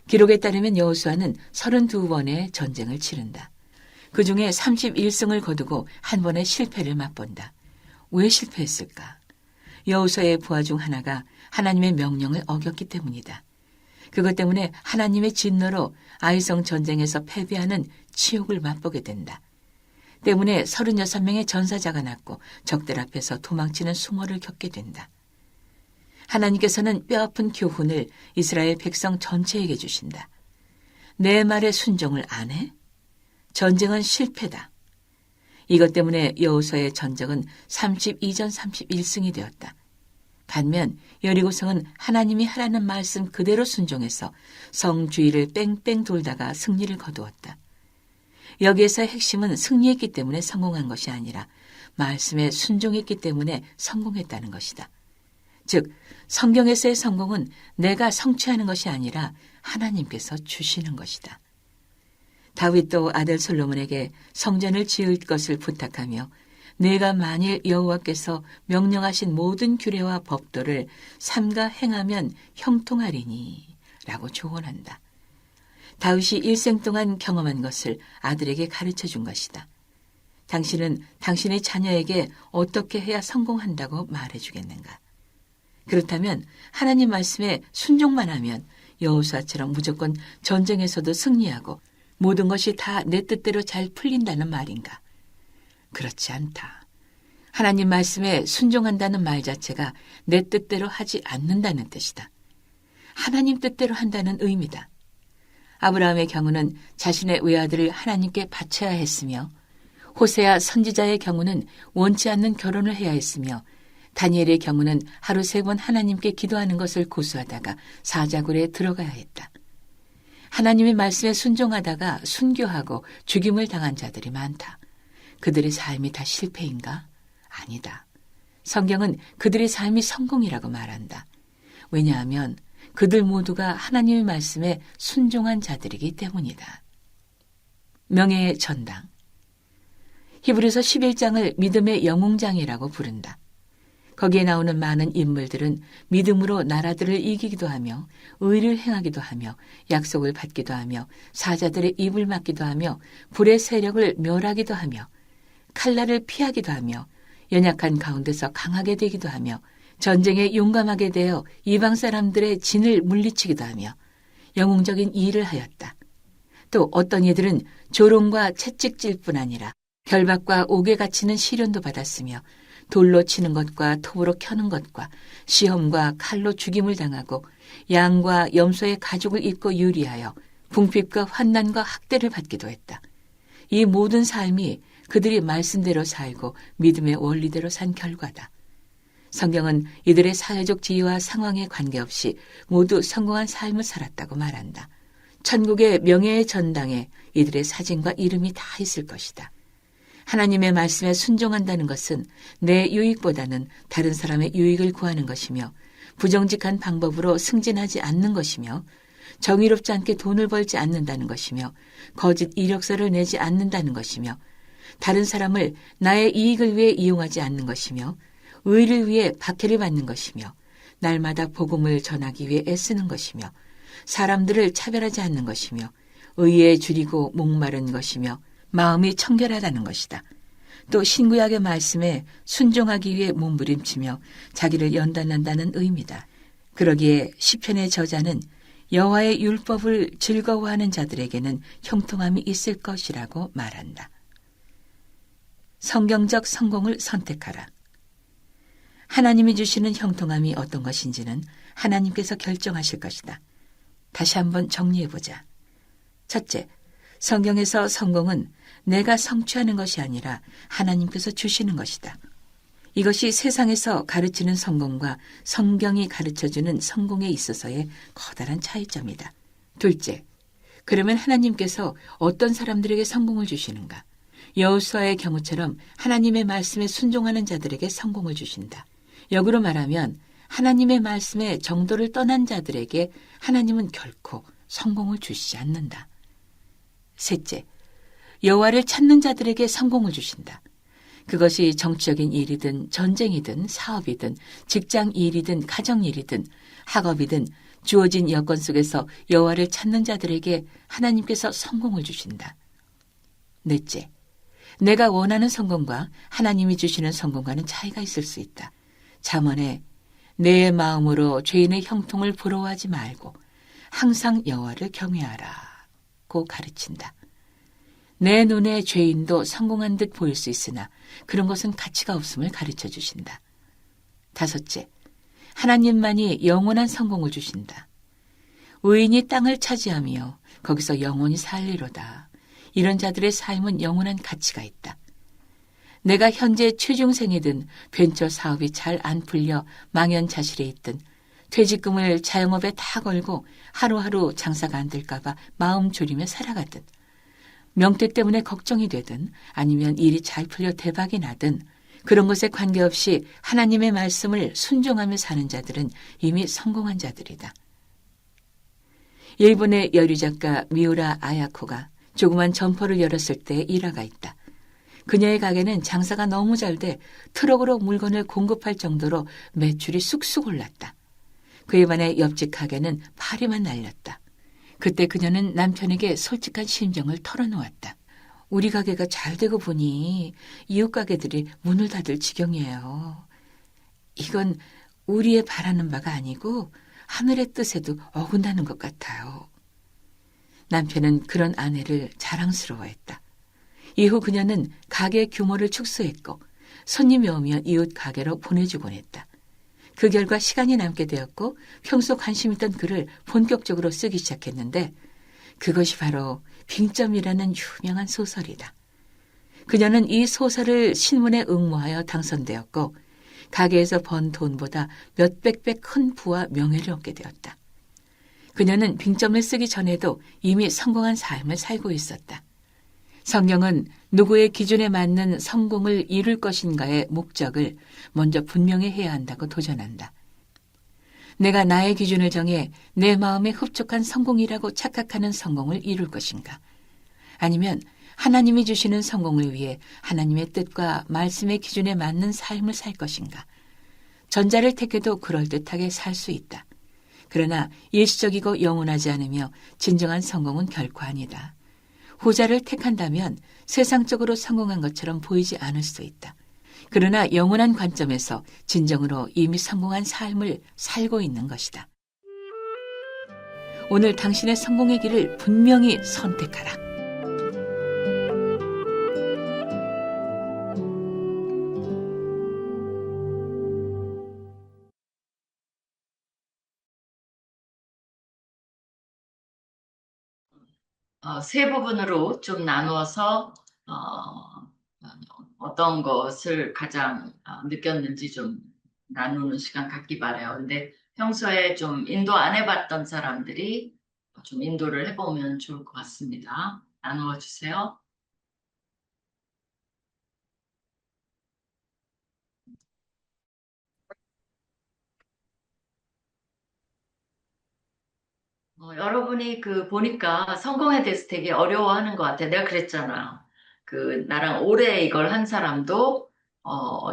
S3: 기록에 따르면 여호수아는 32번의 전쟁을 치른다. 그중에 31승을 거두고 한 번의 실패를 맛본다. 왜 실패했을까? 여호수아의 부하 중 하나가 하나님의 명령을 어겼기 때문이다. 그것 때문에 하나님의 진노로 아이성 전쟁에서 패배하는 치욕을 맛보게 된다. 때문에 36명의 전사자가 났고 적들 앞에서 도망치는 수모를 겪게 된다. 하나님께서는 뼈아픈 교훈을 이스라엘 백성 전체에게 주신다. 내 말에 순종을 안 해? 전쟁은 실패다. 이것 때문에 여호수아의 전적은 32전 31승이 되었다. 반면 여리고성은 하나님이 하라는 말씀 그대로 순종해서 성 주위를 뺑뺑 돌다가 승리를 거두었다. 여기에서 핵심은 승리했기 때문에 성공한 것이 아니라 말씀에 순종했기 때문에 성공했다는 것이다. 즉 성경에서의 성공은 내가 성취하는 것이 아니라 하나님께서 주시는 것이다. 다윗도 아들 솔로몬에게 성전을 지을 것을 부탁하며 내가 만일 여호와께서 명령하신 모든 규례와 법도를 삼가 행하면 형통하리니 라고 조언한다. 다윗이 일생 동안 경험한 것을 아들에게 가르쳐 준 것이다. 당신은 당신의 자녀에게 어떻게 해야 성공한다고 말해 주겠는가? 그렇다면 하나님 말씀에 순종만 하면 여호수아처럼 무조건 전쟁에서도 승리하고 모든 것이 다 내 뜻대로 잘 풀린다는 말인가? 그렇지 않다. 하나님 말씀에 순종한다는 말 자체가 내 뜻대로 하지 않는다는 뜻이다. 하나님 뜻대로 한다는 의미다. 아브라함의 경우는 자신의 외아들을 하나님께 바쳐야 했으며 호세아 선지자의 경우는 원치 않는 결혼을 해야 했으며 다니엘의 경우는 하루 3번 하나님께 기도하는 것을 고수하다가 사자굴에 들어가야 했다. 하나님의 말씀에 순종하다가 순교하고 죽임을 당한 자들이 많다. 그들의 삶이 다 실패인가? 아니다. 성경은 그들의 삶이 성공이라고 말한다. 왜냐하면 그들 모두가 하나님의 말씀에 순종한 자들이기 때문이다. 명예의 전당. 히브리서 11장을 믿음의 영웅장이라고 부른다. 거기에 나오는 많은 인물들은 믿음으로 나라들을 이기기도 하며 의를 행하기도 하며 약속을 받기도 하며 사자들의 입을 막기도 하며 불의 세력을 멸하기도 하며 칼날을 피하기도 하며 연약한 가운데서 강하게 되기도 하며 전쟁에 용감하게 되어 이방 사람들의 진을 물리치기도 하며 영웅적인 일을 하였다. 또 어떤 이들은 조롱과 채찍질뿐 아니라 결박과 옥에 갇히는 시련도 받았으며 돌로 치는 것과 톱으로 켜는 것과 시험과 칼로 죽임을 당하고 양과 염소의 가죽을 입고 유리하여 궁핍과 환난과 학대를 받기도 했다. 이 모든 삶이 그들이 말씀대로 살고 믿음의 원리대로 산 결과다. 성경은 이들의 사회적 지위와 상황에 관계없이 모두 성공한 삶을 살았다고 말한다. 천국의 명예의 전당에 이들의 사진과 이름이 다 있을 것이다. 하나님의 말씀에 순종한다는 것은 내 유익보다는 다른 사람의 유익을 구하는 것이며 부정직한 방법으로 승진하지 않는 것이며 정의롭지 않게 돈을 벌지 않는다는 것이며 거짓 이력서를 내지 않는다는 것이며 다른 사람을 나의 이익을 위해 이용하지 않는 것이며 의를 위해 박해를 받는 것이며 날마다 복음을 전하기 위해 애쓰는 것이며 사람들을 차별하지 않는 것이며 의에 줄이고 목마른 것이며 마음이 청결하다는 것이다. 또 신구약의 말씀에 순종하기 위해 몸부림치며 자기를 연단한다는 의미다. 그러기에 시편의 저자는 여호와의 율법을 즐거워하는 자들에게는 형통함이 있을 것이라고 말한다. 성경적 성공을 선택하라. 하나님이 주시는 형통함이 어떤 것인지는 하나님께서 결정하실 것이다. 다시 한번 정리해보자. 첫째, 성경에서 성공은 내가 성취하는 것이 아니라 하나님께서 주시는 것이다. 이것이 세상에서 가르치는 성공과 성경이 가르쳐주는 성공에 있어서의 커다란 차이점이다. 둘째, 그러면 하나님께서 어떤 사람들에게 성공을 주시는가? 여호수아의 경우처럼 하나님의 말씀에 순종하는 자들에게 성공을 주신다. 역으로 말하면 하나님의 말씀에 정도를 떠난 자들에게 하나님은 결코 성공을 주시지 않는다. 셋째, 여호와를 찾는 자들에게 성공을 주신다. 그것이 정치적인 일이든 전쟁이든 사업이든 직장 일이든 가정 일이든 학업이든 주어진 여건 속에서 여호와를 찾는 자들에게 하나님께서 성공을 주신다. 넷째, 내가 원하는 성공과 하나님이 주시는 성공과는 차이가 있을 수 있다. 잠언에 내 마음으로 죄인의 형통을 부러워하지 말고 항상 여호와를 경외하라고 가르친다. 내 눈에 죄인도 성공한 듯 보일 수 있으나 그런 것은 가치가 없음을 가르쳐 주신다. 다섯째, 하나님만이 영원한 성공을 주신다. 의인이 땅을 차지하며 거기서 영원히 살리로다. 이런 자들의 삶은 영원한 가치가 있다. 내가 현재 취중생이든 벤처 사업이 잘 안 풀려 망연자실해 있든 퇴직금을 자영업에 다 걸고 하루하루 장사가 안 될까 봐 마음 졸이며 살아가든 명퇴 때문에 걱정이 되든 아니면 일이 잘 풀려 대박이 나든 그런 것에 관계없이 하나님의 말씀을 순종하며 사는 자들은 이미 성공한 자들이다. 일본의 여류 작가 미우라 아야코가 조그만 점포를 열었을 때 일화가 있다. 그녀의 가게는 장사가 너무 잘 돼 트럭으로 물건을 공급할 정도로 매출이 쑥쑥 올랐다. 그에 반해 옆집 가게는 파리만 날렸다. 그때 그녀는 남편에게 솔직한 심정을 털어놓았다. 우리 가게가 잘 되고 보니 이웃 가게들이 문을 닫을 지경이에요. 이건 우리의 바라는 바가 아니고 하늘의 뜻에도 어긋나는 것 같아요. 남편은 그런 아내를 자랑스러워했다. 이후 그녀는 가게 규모를 축소했고 손님이 오면 이웃 가게로 보내주곤 했다. 그 결과 시간이 남게 되었고 평소 관심 있던 글을 본격적으로 쓰기 시작했는데 그것이 바로 빙점이라는 유명한 소설이다. 그녀는 이 소설을 신문에 응모하여 당선되었고 가게에서 번 돈보다 몇백 배 큰 부와 명예를 얻게 되었다. 그녀는 빙점을 쓰기 전에도 이미 성공한 삶을 살고 있었다. 성경은 누구의 기준에 맞는 성공을 이룰 것인가의 목적을 먼저 분명히 해야 한다고 도전한다. 내가 나의 기준을 정해 내 마음에 흡족한 성공이라고 착각하는 성공을 이룰 것인가? 아니면 하나님이 주시는 성공을 위해 하나님의 뜻과 말씀의 기준에 맞는 삶을 살 것인가? 전자를 택해도 그럴듯하게 살 수 있다. 그러나 일시적이고 영원하지 않으며 진정한 성공은 결코 아니다. 후자를 택한다면 세상적으로 성공한 것처럼 보이지 않을 수 있다. 그러나 영원한 관점에서 진정으로 이미 성공한 삶을 살고 있는 것이다. 오늘 당신의 성공의 길을 분명히 선택하라.
S1: 세 부분으로 좀 나누어서 어떤 것을 가장 느꼈는지 좀 나누는 시간 갖기 바래요. 근데 평소에 좀 인도 안 해봤던 사람들이 좀 인도를 해보면 좋을 것 같습니다. 나누어 주세요. 여러분이 보니까 성공에 대해서 되게 어려워하는 것 같아요. 내가 그랬잖아. 나랑 오래 이걸 한 사람도,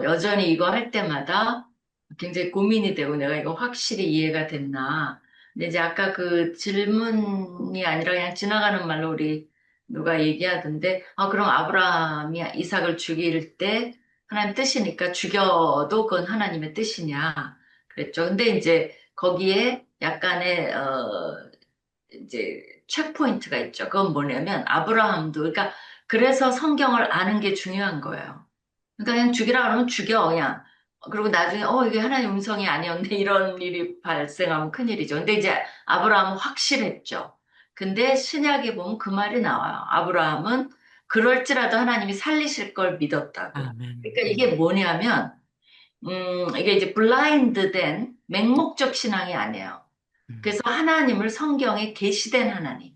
S1: 여전히 이거 할 때마다 굉장히 고민이 되고 내가 이거 확실히 이해가 됐나. 근데 이제 아까 그 질문이 아니라 그냥 지나가는 말로 우리 누가 얘기하던데, 그럼 아브라함이 이삭을 죽일 때 하나님 뜻이니까 죽여도 그건 하나님의 뜻이냐. 그랬죠. 근데 이제 거기에 약간의, 이제 체크포인트가 있죠. 그건 뭐냐면 아브라함도 그러니까 그래서 성경을 아는 게 중요한 거예요. 그러니까 그냥 죽이라 그러면 죽여 그냥. 그리고 나중에 이게 하나님 음성이 아니었네 이런 일이 발생하면 큰일이죠. 근데 이제 아브라함은 확실했죠. 근데 신약에 보면 그 말이 나와요. 아브라함은 그럴지라도 하나님이 살리실 걸 믿었다고.
S2: 아멘.
S1: 그러니까 이게 뭐냐면 이게 이제 블라인드된 맹목적 신앙이 아니에요. 그래서 하나님을 성경에 계시된 하나님.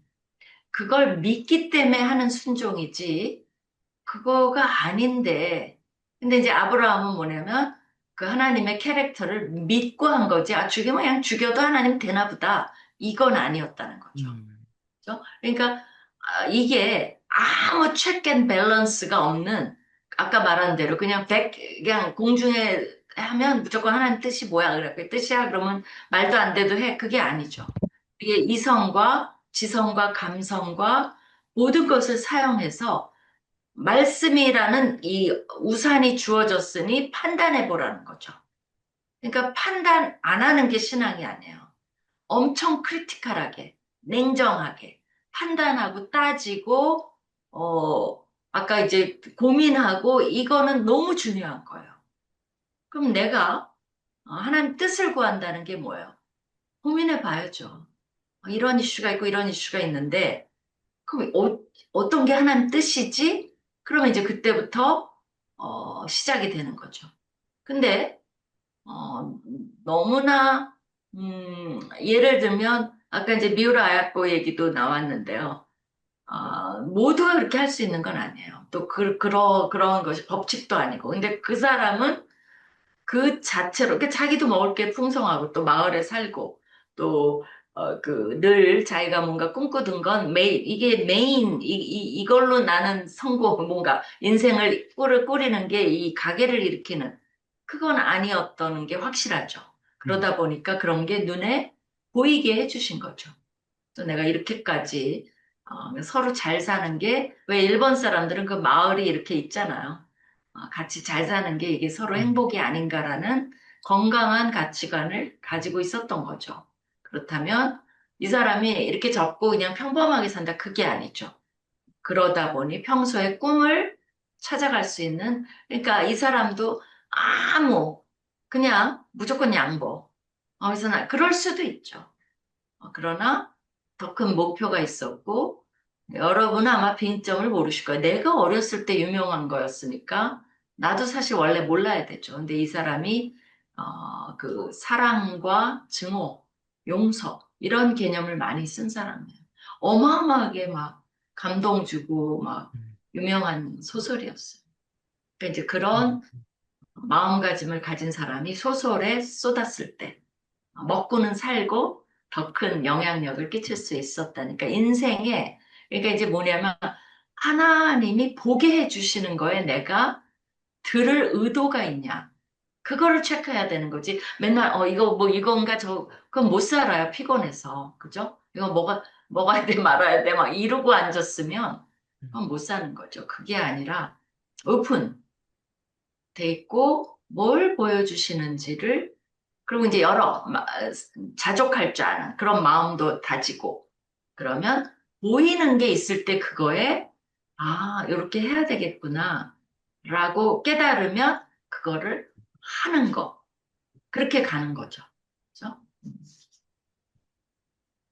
S1: 그걸 믿기 때문에 하는 순종이지, 그거가 아닌데. 근데 이제 아브라함은 뭐냐면, 그 하나님의 캐릭터를 믿고 한 거지. 죽이면 그냥 죽여도 하나님 되나 보다. 이건 아니었다는 거죠. 그죠? 그러니까, 이게 아무 체크 앤 밸런스가 없는, 아까 말한 대로 그냥 공중에 하면 무조건 하나님 뜻이 뭐야. 그래. 그 뜻이야. 그러면 말도 안 돼도 해. 그게 아니죠. 이게 이성과 지성과 감성과 모든 것을 사용해서 말씀이라는 이 우산이 주어졌으니 판단해 보라는 거죠. 그러니까 판단 안 하는 게 신앙이 아니에요. 엄청 크리티컬하게, 냉정하게 판단하고 따지고, 아까 이제 고민하고 이거는 너무 중요한 거예요. 그럼 내가 하나님 뜻을 구한다는 게 뭐예요? 고민해 봐야죠. 이런 이슈가 있고 이런 이슈가 있는데, 그럼 어떤 게 하나님 뜻이지? 그러면 이제 그때부터 시작이 되는 거죠. 근데 어, 너무나 예를 들면 아까 이제 미우라 아야코 얘기도 나왔는데요. 모두가 그렇게 할 수 있는 건 아니에요. 또 그런 것이 법칙도 아니고. 근데 그 사람은 그 자체로, 자기도 먹을 게 풍성하고 또 마을에 살고 또, 늘 자기가 뭔가 꿈꾸던 건 이게 메인, 이걸로 나는 성공, 뭔가 인생을 꾸리는 게 이 가게를 일으키는 그건 아니었던 게 확실하죠. 그러다 보니까 그런 게 눈에 보이게 해주신 거죠. 또 내가 이렇게까지 서로 잘 사는 게 왜 일본 사람들은 그 마을이 이렇게 있잖아요. 같이 잘 사는 게 이게 서로 행복이 아닌가라는 건강한 가치관을 가지고 있었던 거죠. 그렇다면 이 사람이 이렇게 접고 그냥 평범하게 산다 그게 아니죠. 그러다 보니 평소에 꿈을 찾아갈 수 있는 그러니까 이 사람도 아무 그냥 무조건 양보. 그래서 그럴 수도 있죠. 그러나 더 큰 목표가 있었고 여러분은 아마 빈점을 모르실 거예요. 내가 어렸을 때 유명한 거였으니까 나도 사실 원래 몰라야 되죠. 근데 이 사람이 그 사랑과 증오, 용서 이런 개념을 많이 쓴 사람이에요. 어마어마하게 막 감동 주고 막 유명한 소설이었어요. 그러니까 이제 그런 마음가짐을 가진 사람이 소설에 쏟았을 때 먹고는 살고 더 큰 영향력을 끼칠 수 있었다니까. 인생에, 그러니까 이제 뭐냐면, 하나님이 보게 해주시는 거에 내가 들을 의도가 있냐. 그거를 체크해야 되는 거지. 맨날, 이거 뭐 이건가 그건 못 살아요. 피곤해서. 그죠? 이거 먹어야 돼, 말아야 돼. 막 이러고 앉았으면, 그건 못 사는 거죠. 그게 아니라, 오픈 돼 있고, 뭘 보여주시는지를, 그리고 이제 자족할 줄 아는 그런 마음도 다지고, 그러면 보이는 게 있을 때 그거에, 이렇게 해야 되겠구나, 라고 깨달으면 그거를 하는 거. 그렇게 가는 거죠. 그죠?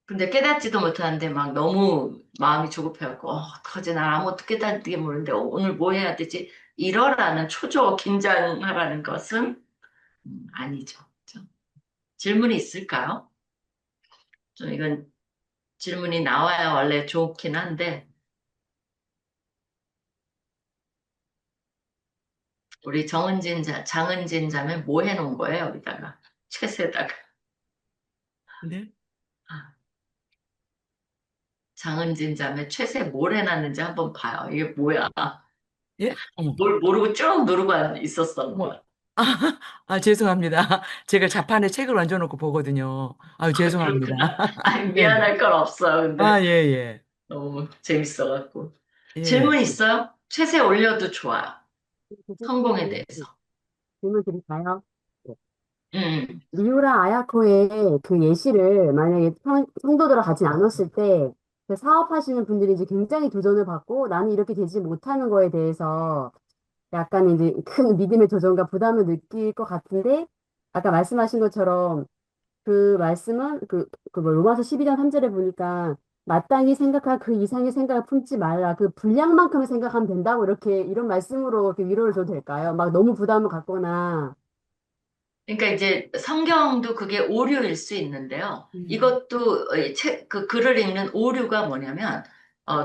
S1: 근데 깨닫지도 못하는데 막 너무 마음이 조급해갖고, 어떡하지, 나 아무것도 깨닫게 모르는데 오늘 뭐 해야 되지? 이러라는 초조 긴장하라는 것은 아니죠. 그죠? 질문이 있을까요? 좀 이건 질문이 나와야 원래 좋긴 한데, 우리 장은진 자매 뭐 해놓은 거예요, 여기다가? 책에다가.
S4: 네?
S1: 아, 장은진 자매 최세 뭘 해놨는지 한번 봐요. 이게 뭐야?
S4: 예? 어머.
S1: 뭘 모르고 쭉 누르고 있었던 거야.
S4: 아, 죄송합니다. 제가 자판에 책을 얹어놓고 보거든요. 아유, 죄송합니다.
S1: 그렇구나. 아니,
S4: 네.
S1: 미안할 건 없어요. 근데
S4: 아, 예, 예.
S1: 너무 재밌어갖고.
S4: 예.
S1: 질문 있어요? 최세 올려도 좋아요. 성공에
S5: 교수님,
S1: 대해서.
S5: 질문 드릴까요?
S1: 음.
S5: 미우라 아야코의 그 예시를 만약에 성도들과 같이 나눴을 때, 그 사업하시는 분들이 이제 굉장히 도전을 받고 나는 이렇게 되지 못하는 거에 대해서 약간 이제 큰 믿음의 도전과 부담을 느낄 것 같은데, 아까 말씀하신 것처럼 그 말씀은 뭐 로마서 12장 3절에 보니까 마땅히 생각할 그 이상의 생각을 품지 말라. 그 분량만큼을 생각하면 된다고 이런 말씀으로 이렇게 위로를 줘도 될까요? 막 너무 부담을 갖거나.
S1: 그러니까 이제 성경도 그게 오류일 수 있는데요.
S5: 음.
S1: 이것도 그 글을 읽는 오류가 뭐냐면,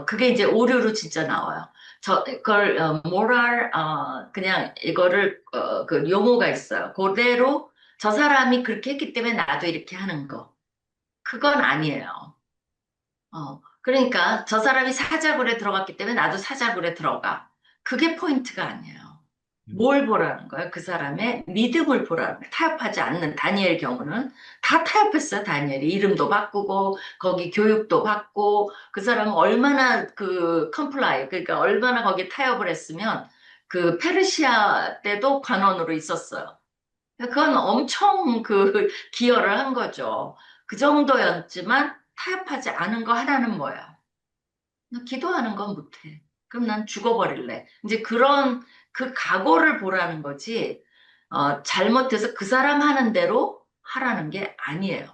S1: 그게 이제 오류로 진짜 나와요. 그걸, 그냥 이거를, 그 용어가 있어요. 그대로 저 사람이 그렇게 했기 때문에 나도 이렇게 하는 거. 그건 아니에요. 그러니까 저 사람이 사자굴에 들어갔기 때문에 나도 사자굴에 들어가. 그게 포인트가 아니에요. 뭘 보라는 거야? 그 사람의 믿음을 보라는 거야. 타협하지 않는 다니엘 경우는 다 타협했어요. 다니엘이 이름도 바꾸고 거기 교육도 받고 그 사람은 얼마나 그 컴플라이 그러니까 얼마나 거기 타협을 했으면 그 페르시아 때도 관원으로 있었어요. 그건 엄청 그 기여를 한 거죠. 그 정도였지만 타협하지 않은 거 하나는 뭐야? 나 기도하는 건 못해. 그럼 난 죽어버릴래. 이제 그런 그 각오를 보라는 거지, 잘못해서 그 사람 하는 대로 하라는 게 아니에요.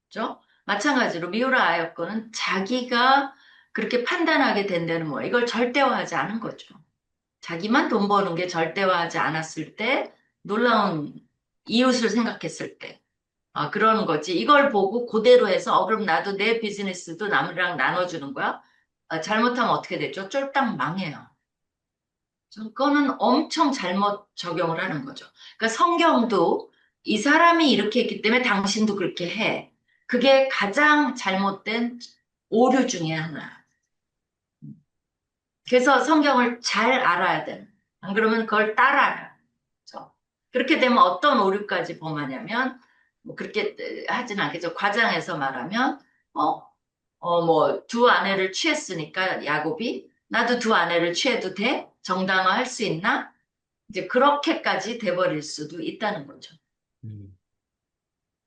S1: 그죠? 마찬가지로 미우라 아야코는 자기가 그렇게 판단하게 된 데는 뭐야? 이걸 절대화하지 않은 거죠. 자기만 돈 버는 게 절대화하지 않았을 때, 놀라운 이웃을 생각했을 때, 그러는 거지. 이걸 보고 그대로 해서, 그럼 나도 내 비즈니스도 남이랑 나눠주는 거야? 잘못하면 어떻게 되죠? 쫄딱 망해요. 그거는 엄청 잘못 적용을 하는 거죠. 그러니까 성경도 이 사람이 이렇게 했기 때문에 당신도 그렇게 해. 그게 가장 잘못된 오류 중에 하나야. 그래서 성경을 잘 알아야 돼. 안 그러면 그걸 따라요. 그렇죠? 그렇게 되면 어떤 오류까지 범하냐면, 뭐 그렇게 하진 않겠죠. 과장해서 말하면, 뭐, 두 아내를 취했으니까, 야곱이, 나도 두 아내를 취해도 돼? 정당화할 수 있나? 이제 그렇게까지 돼버릴 수도 있다는 거죠.
S4: 음.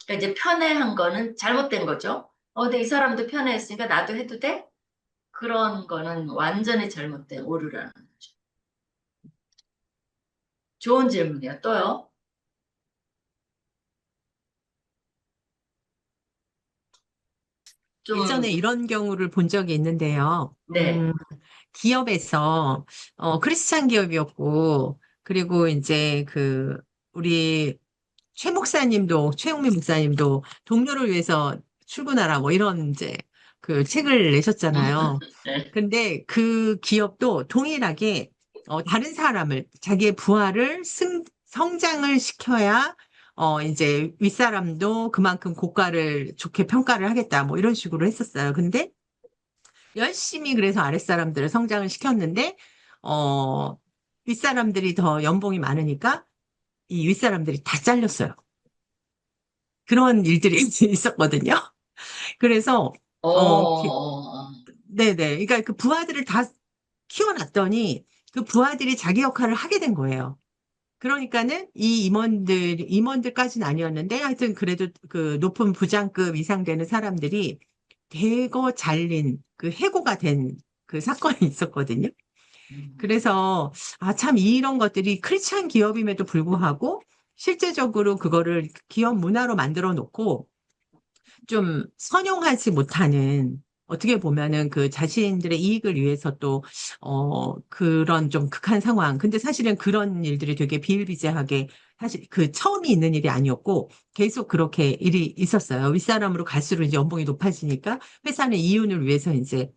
S1: 그러니까 이제 편애한 거는 잘못된 거죠. 근데 이 사람도 편애했으니까 나도 해도 돼? 그런 거는 완전히 잘못된 오류라는 거죠. 좋은 질문이요. 또요?
S6: 예전에
S1: 좀,
S6: 이런 경우를 본 적이 있는데요.
S1: 네.
S6: 기업에서, 크리스찬 기업이었고, 그리고 이제 우리 최홍민 목사님도 동료를 위해서 출근하라고 이런 이제 그 책을 내셨잖아요.
S1: 네.
S6: 근데 그 기업도 동일하게, 다른 사람을, 자기의 부하를 성장을 시켜야, 이제 윗사람도 그만큼 고가를 좋게 평가를 하겠다. 뭐 이런 식으로 했었어요. 근데 열심히 그래서 아랫사람들을 성장을 시켰는데, 어, 윗사람들이 더 연봉이 많으니까 이 윗사람들이 다 잘렸어요. 그런 일들이 있었거든요. 그래서,
S1: 어,
S6: 어,
S1: 어, 어.
S6: 네네. 그러니까 그 부하들을 다 키워놨더니 그 부하들이 자기 역할을 하게 된 거예요. 그러니까는 이 임원들까지는 아니었는데 하여튼 그래도 그 높은 부장급 이상 되는 사람들이 대거 잘린 그 해고가 된 그 사건이 있었거든요. 그래서 참 이런 것들이 크리스찬 기업임에도 불구하고 실제적으로 그거를 기업 문화로 만들어 놓고 좀 선용하지 못하는 어떻게 보면은 그 자신들의 이익을 위해서 또 그런 좀 극한 상황. 근데 사실은 그런 일들이 되게 비일비재하게 사실 그 처음이 있는 일이 아니었고 계속 그렇게 일이 있었어요. 윗사람으로 갈수록 이제 연봉이 높아지니까 회사는 이윤을 위해서 이제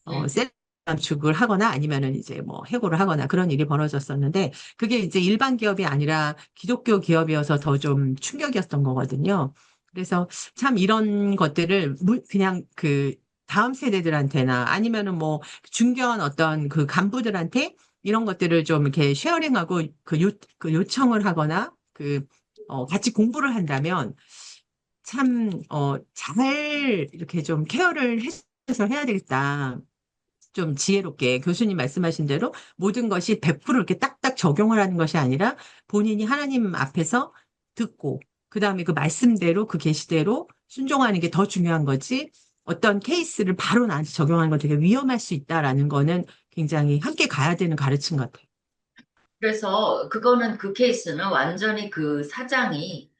S1: 음.
S6: 셀 감축을 하거나 아니면은 이제 뭐 해고를 하거나 그런 일이 벌어졌었는데 그게 이제 일반 기업이 아니라 기독교 기업이어서 더 좀 충격이었던 거거든요. 그래서 참 이런 것들을 그냥 그 다음 세대들한테나 아니면은 뭐 중견 어떤 그 간부들한테 이런 것들을 좀 이렇게 쉐어링하고 그 요청을 하거나 같이 공부를 한다면 참, 잘 이렇게 좀 케어를 해서 해야 되겠다. 좀 지혜롭게 교수님 말씀하신 대로 모든 것이 100% 이렇게 딱딱 적용을 하는 것이 아니라 본인이 하나님 앞에서 듣고 그다음에 그 말씀대로 그 계시대로 순종하는 게 더 중요한 거지 어떤 케이스를 바로 나한테 적용하는 건 되게 위험할 수 있다라는 거는 굉장히 함께 가야 되는 가르침 같아요.
S1: 그래서 그거는 그 케이스는 완전히 그 사장이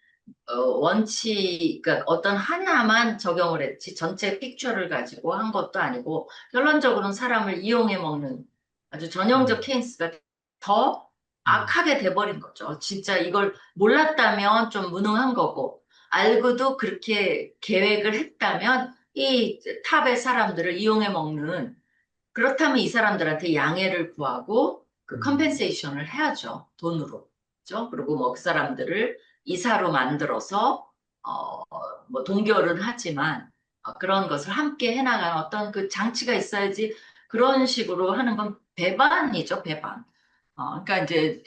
S1: 그러니까 어떤 하나만 적용을 했지 전체 픽처를 가지고 한 것도 아니고 결론적으로는 사람을 이용해 먹는 아주 전형적
S6: 음,
S1: 케이스가 더
S6: 음,
S1: 악하게 돼버린 거죠. 진짜 이걸 몰랐다면 좀 무능한 거고 알고도 그렇게 계획을 했다면 이 탑의 사람들을 이용해 먹는 그렇다면 이 사람들한테 양해를 구하고 그
S6: 음,
S1: 컴펜세이션을 해야죠. 돈으로. 그죠? 그리고 뭐 그 사람들을 이사로 만들어서 뭐 동결은 하지만 그런 것을 함께 해나가는 어떤 그 장치가 있어야지 그런 식으로 하는 건 배반이죠, 배반. 그러니까 이제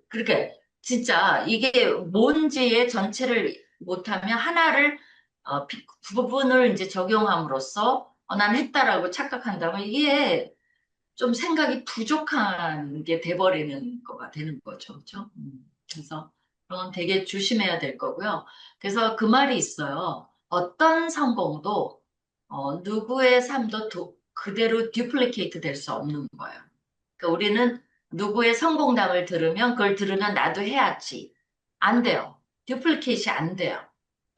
S1: 그렇게 진짜 이게 뭔지의 전체를 못하면 하나를 부분을 이제 적용함으로써 난 했다라고 착각한다면 이게 좀 생각이 부족한 게 돼버리는 거가 되는 거죠. 그렇죠? 그래서 그건 되게 조심해야 될 거고요. 그래서 그 말이 있어요. 어떤 성공도 누구의 삶도 그대로 듀플리케이트 될 수 없는 거예요. 그러니까 우리는 누구의 성공담을 들으면 그걸 들으면 나도 해야지. 안 돼요. 듀플리케이트이 안 돼요.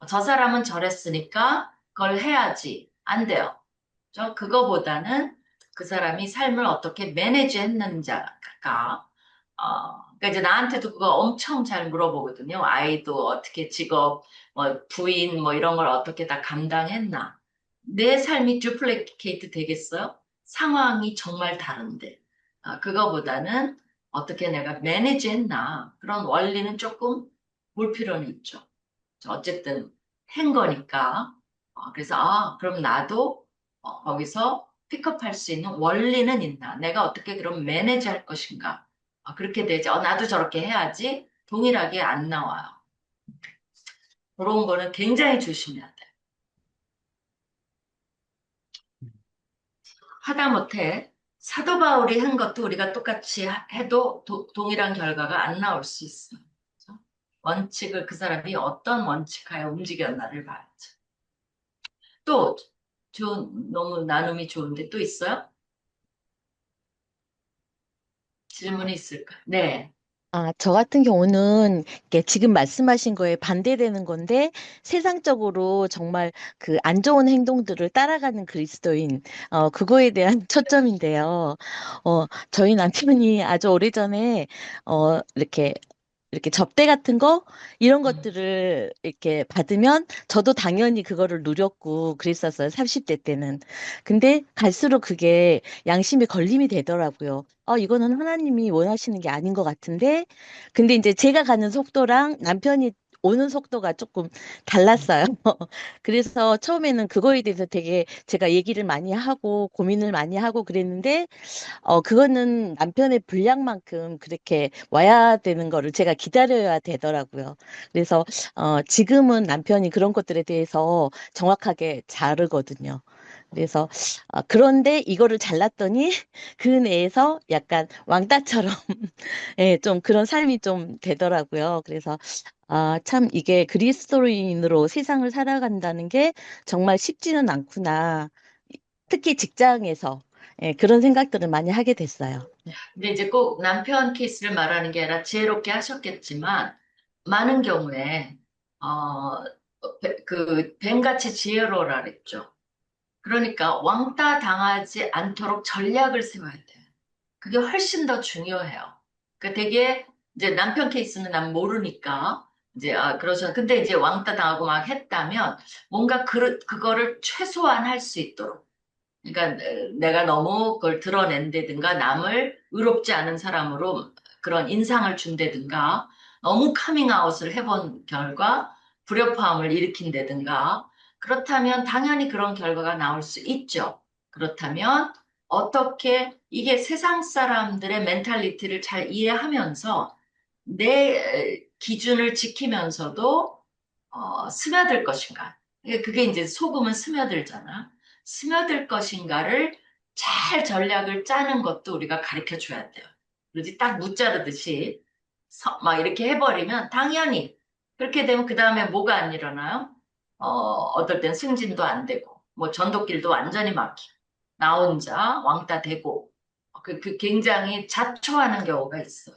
S1: 저 사람은 저랬으니까 그걸 해야지. 안 돼요. 그거보다는 그 사람이 삶을 어떻게 매니지 했는지가, 그러니까 이제 나한테도 그거 엄청 잘 물어보거든요. 아이도 어떻게 직업, 뭐 부인, 뭐 이런 걸 어떻게 다 감당했나. 내 삶이 듀플리케이트 되겠어요? 상황이 정말 다른데. 그거보다는 어떻게 내가 매니지 했나. 그런 원리는 조금 볼 필요는 있죠. 어쨌든 한 거니까. 그래서, 그럼 나도 거기서 픽업할 수 있는 원리는 있나? 내가 어떻게 그럼 매니지 할 것인가? 그렇게 되지. 나도 저렇게 해야지. 동일하게 안 나와요. 그런 거는 굉장히 조심해야 돼. 하다못해 사도 바울이 한 것도 우리가 똑같이 해도 동일한 결과가 안 나올 수 있어요. 그죠? 원칙을 그 사람이 어떤 원칙하에 움직였나를 봐야죠. 또 너무 나눔이 좋은데 또 있어요? 질문이 있을까? 네.
S7: 저 같은 경우는 이게 지금 말씀하신 거에 반대되는 건데 세상적으로 정말 그 안 좋은 행동들을 따라가는 그리스도인, 그거에 대한 초점인데요. 저희 남편이 아주 오래전에, 이렇게 접대 같은 거 이런
S1: 음,
S7: 것들을 이렇게 받으면 저도 당연히 그거를 누렸고 그랬었어요. 30대 때는. 근데 갈수록 그게 양심에 걸림이 되더라고요. 이거는 하나님이 원하시는 게 아닌 것 같은데. 근데 이제 제가 가는 속도랑 남편이 오는 속도가 조금 달랐어요. 그래서 처음에는 그거에 대해서 되게 제가 얘기를 많이 하고 고민을 많이 하고 그랬는데 그거는 남편의 분량만큼 그렇게 와야 되는 거를 제가 기다려야 되더라고요. 그래서, 지금은 남편이 그런 것들에 대해서 정확하게 자르거든요. 그래서, 그런데 이거를 잘랐더니 그 내에서 약간 왕따처럼, 예, 좀 그런 삶이 좀 되더라고요. 그래서, 참 이게 그리스도인으로 세상을 살아간다는 게 정말 쉽지는 않구나. 특히 직장에서. 예, 그런 생각들을 많이 하게 됐어요.
S1: 근데 이제 꼭 남편 케이스를 말하는 게 아니라 지혜롭게 하셨겠지만, 많은 경우에, 그, 뱀같이 지혜로우라 그랬죠. 그러니까 왕따 당하지 않도록 전략을 세워야 돼요. 그게 훨씬 더 중요해요. 그러니까 되게 이제 남편 케이스는 난 모르니까 이제 그러죠. 근데 이제 왕따 당하고 막 했다면 뭔가 그거를 최소한 할 수 있도록. 그러니까 내가 너무 그걸 드러낸다든가 남을 의롭지 않은 사람으로 그런 인상을 준다든가 너무 카밍아웃을 해본 결과 불협화음을 일으킨다든가 그렇다면 당연히 그런 결과가 나올 수 있죠. 그렇다면 어떻게 이게 세상 사람들의 멘탈리티를 잘 이해하면서 내 기준을 지키면서도 스며들 것인가. 그게 이제 속으면 스며들잖아. 스며들 것인가를 잘 전략을 짜는 것도 우리가 가르쳐 줘야 돼요. 그러지 딱 무자르듯이 막 이렇게 해버리면 당연히 그렇게 되면 그 다음에 뭐가 안 일어나요? 어떨 땐 승진도 안 되고 뭐 전도길도 완전히 막히고 나 혼자 왕따 되고 그 굉장히 자초하는 경우가 있어요.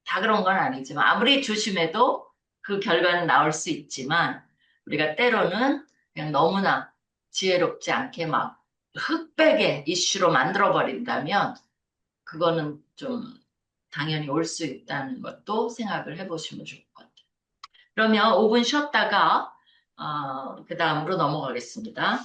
S1: 다 그런 건 아니지만 아무리 조심해도 그 결과는 나올 수 있지만 우리가 때로는 그냥 너무나 지혜롭지 않게 막 흑백의 이슈로 만들어 버린다면 그거는 좀 당연히 올 수 있다는 것도 생각을 해보시면 좋을 것 같아요. 그러면 5분 쉬었다가 그 다음으로 넘어가겠습니다.